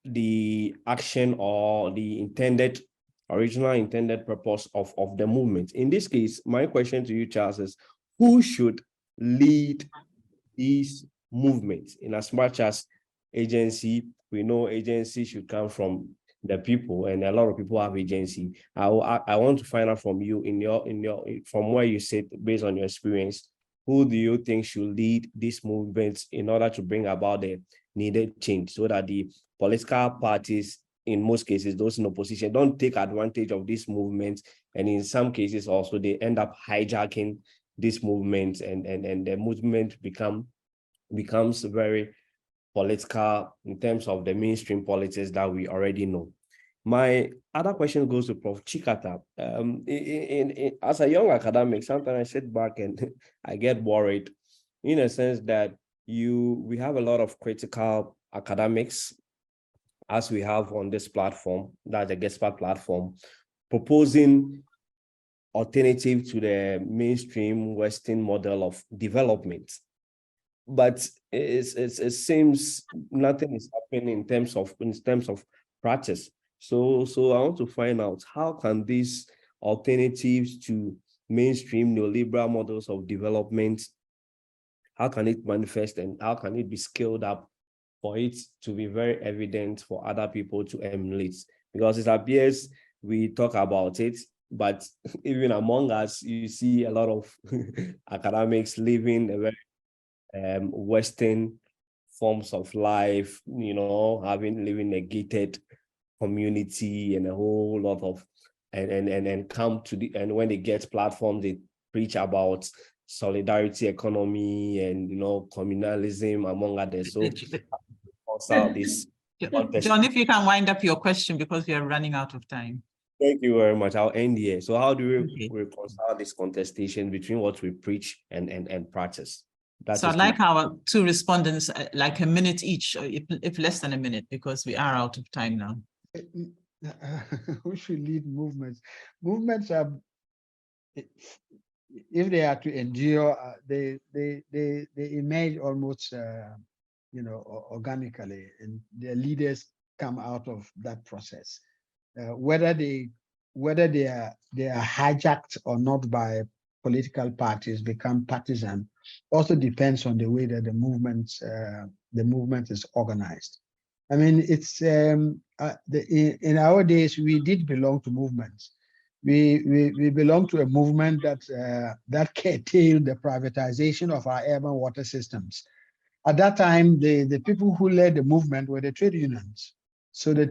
the action or the original intended purpose of the movement. In this case, my question to you, Charles, is who should lead these movements? In as much as agency, we know agency should come from the people, and a lot of people have agency. I want to find out from you, from where you sit, based on your experience, who do you think should lead these movements in order to bring about the needed change, so that the political parties, in most cases, those in opposition, don't take advantage of these movements, and in some cases also they end up hijacking these movements, and the movement becomes very political in terms of the mainstream politics that we already know. My other question goes to Prof. Chikata. As a young academic, sometimes I sit back and I get worried, in a sense that we have a lot of critical academics, as we have on this platform, that's the GESPA platform, proposing alternative to the mainstream Western model of development. But it seems nothing is happening in terms of practice. So I want to find out, how can these alternatives to mainstream neoliberal models of development, how can it manifest, and how can it be scaled up for it to be very evident for other people to emulate? Because it appears we talk about it, but even among us, you see a lot of academics living a very Western forms of life, living a gated community and a whole lot of, and come to the, and when they get platforms, they preach about solidarity economy and communalism, among others. So this John, if you can wind up your question, because we are running out of time. Thank you very much. I'll end here. So how do we reconcile this contestation between what we preach and practice? So I'd like our two respondents, like a minute each, or if less than a minute, because we are out of time now. We should lead movements. Movements are, if they are to endure, they emerge almost organically, and their leaders come out of that process. Whether they are hijacked or not by political parties, become partisan, also depends on the way that the movement is organized. I mean, it's in our days we did belong to movements. We belong to a movement that curtailed the privatization of our urban water systems. At that time, the people who led the movement were the trade unions. So the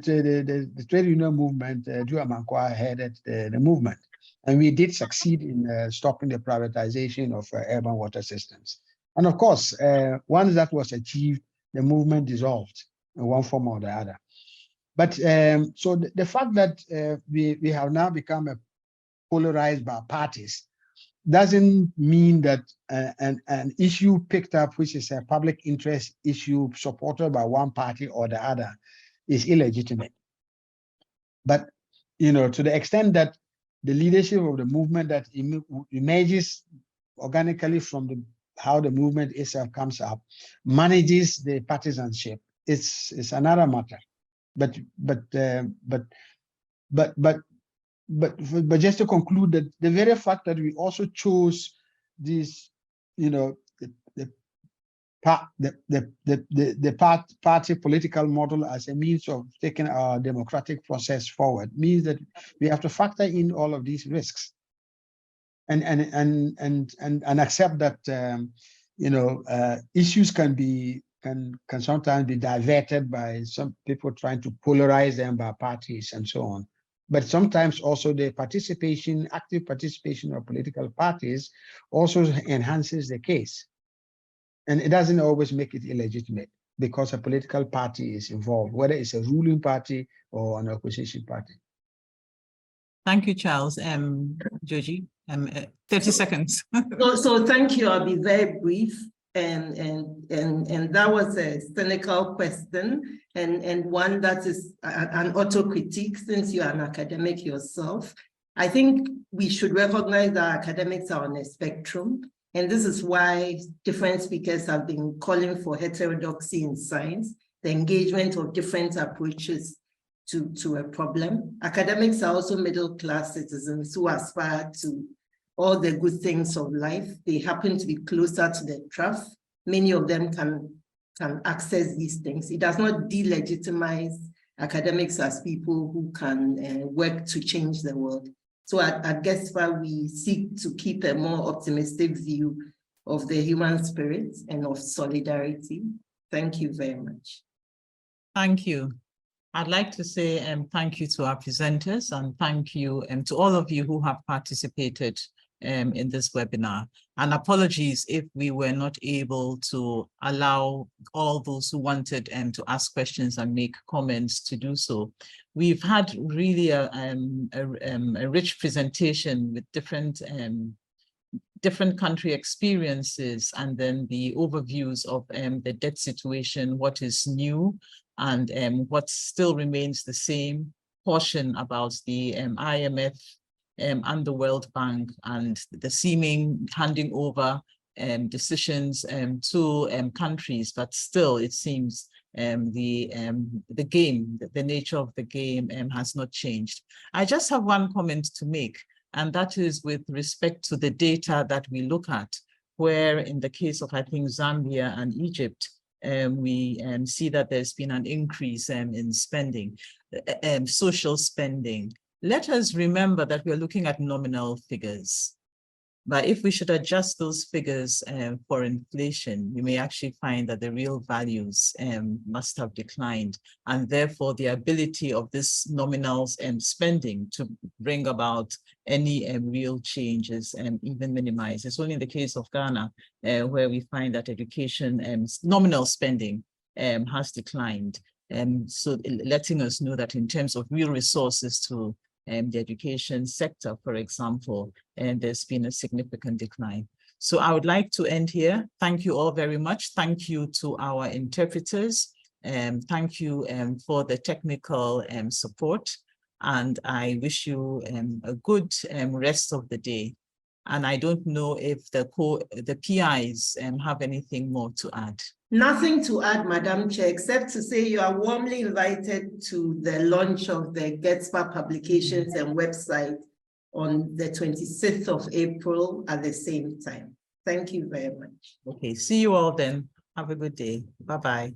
trade union movement, Drew Amankwa headed the movement. And we did succeed in stopping the privatization of urban water systems. And of course, once that was achieved, the movement dissolved in one form or the other. But so the fact that we have now become polarized by parties doesn't mean that an issue picked up, which is a public interest issue supported by one party or the other, is illegitimate. But, you know, to the extent that the leadership of the movement that emerges organically from how the movement itself comes up, manages the partisanship, it's another matter. But just to conclude, that the very fact that we also chose this, you know, the party political model as a means of taking our democratic process forward means that we have to factor in all of these risks and accept that you know, issues can sometimes be diverted by some people trying to polarize them by parties and so on. But sometimes also the active participation of political parties also enhances the case. And it doesn't always make it illegitimate because a political party is involved, whether it's a ruling party or an opposition party. Thank you, Charles. Joji, 30 seconds. So thank you. I'll be very brief. And that was a cynical question and one that is an autocritique, since you are an academic yourself. I think we should recognize that academics are on a spectrum. And this is why different speakers have been calling for heterodoxy in science, the engagement of different approaches to a problem. Academics are also middle-class citizens who aspire to all the good things of life. They happen to be closer to the trough. Many of them can access these things. It does not delegitimize academics as people who can work to change the world. So at GESFA, we seek to keep a more optimistic view of the human spirit and of solidarity. Thank you very much. Thank you. I'd like to say thank you to our presenters and thank you to all of you who have participated in this webinar. And apologies if we were not able to allow all those who wanted to ask questions and make comments to do so. We've had really a rich presentation with different country experiences and then the overviews of the debt situation, what is new and what still remains the same, caution about the IMF and the World Bank and the seeming handing over decisions to countries, but still it seems the game, the nature of the game has not changed. I just have one comment to make, and that is with respect to the data that we look at, where in the case of, I think, Zambia and Egypt, we see that there's been an increase in spending, social spending. Let us remember that we're looking at nominal figures. But if we should adjust those figures for inflation, we may actually find that the real values must have declined. And therefore, the ability of this nominal spending to bring about any real changes even minimized. It's only in the case of Ghana where we find that education nominal spending has declined. So letting us know that in terms of real resources to the education sector, for example, and there's been a significant decline. So I would like to end here. Thank you all very much. Thank you to our interpreters. Thank you for the technical support. And I wish you a good rest of the day. And I don't know if the PIs have anything more to add. Nothing to add, Madam Chair, except to say you are warmly invited to the launch of the GETSPA publications and website on the 26th of April at the same time. Thank you very much. Okay, see you all then. Have a good day. Bye-bye.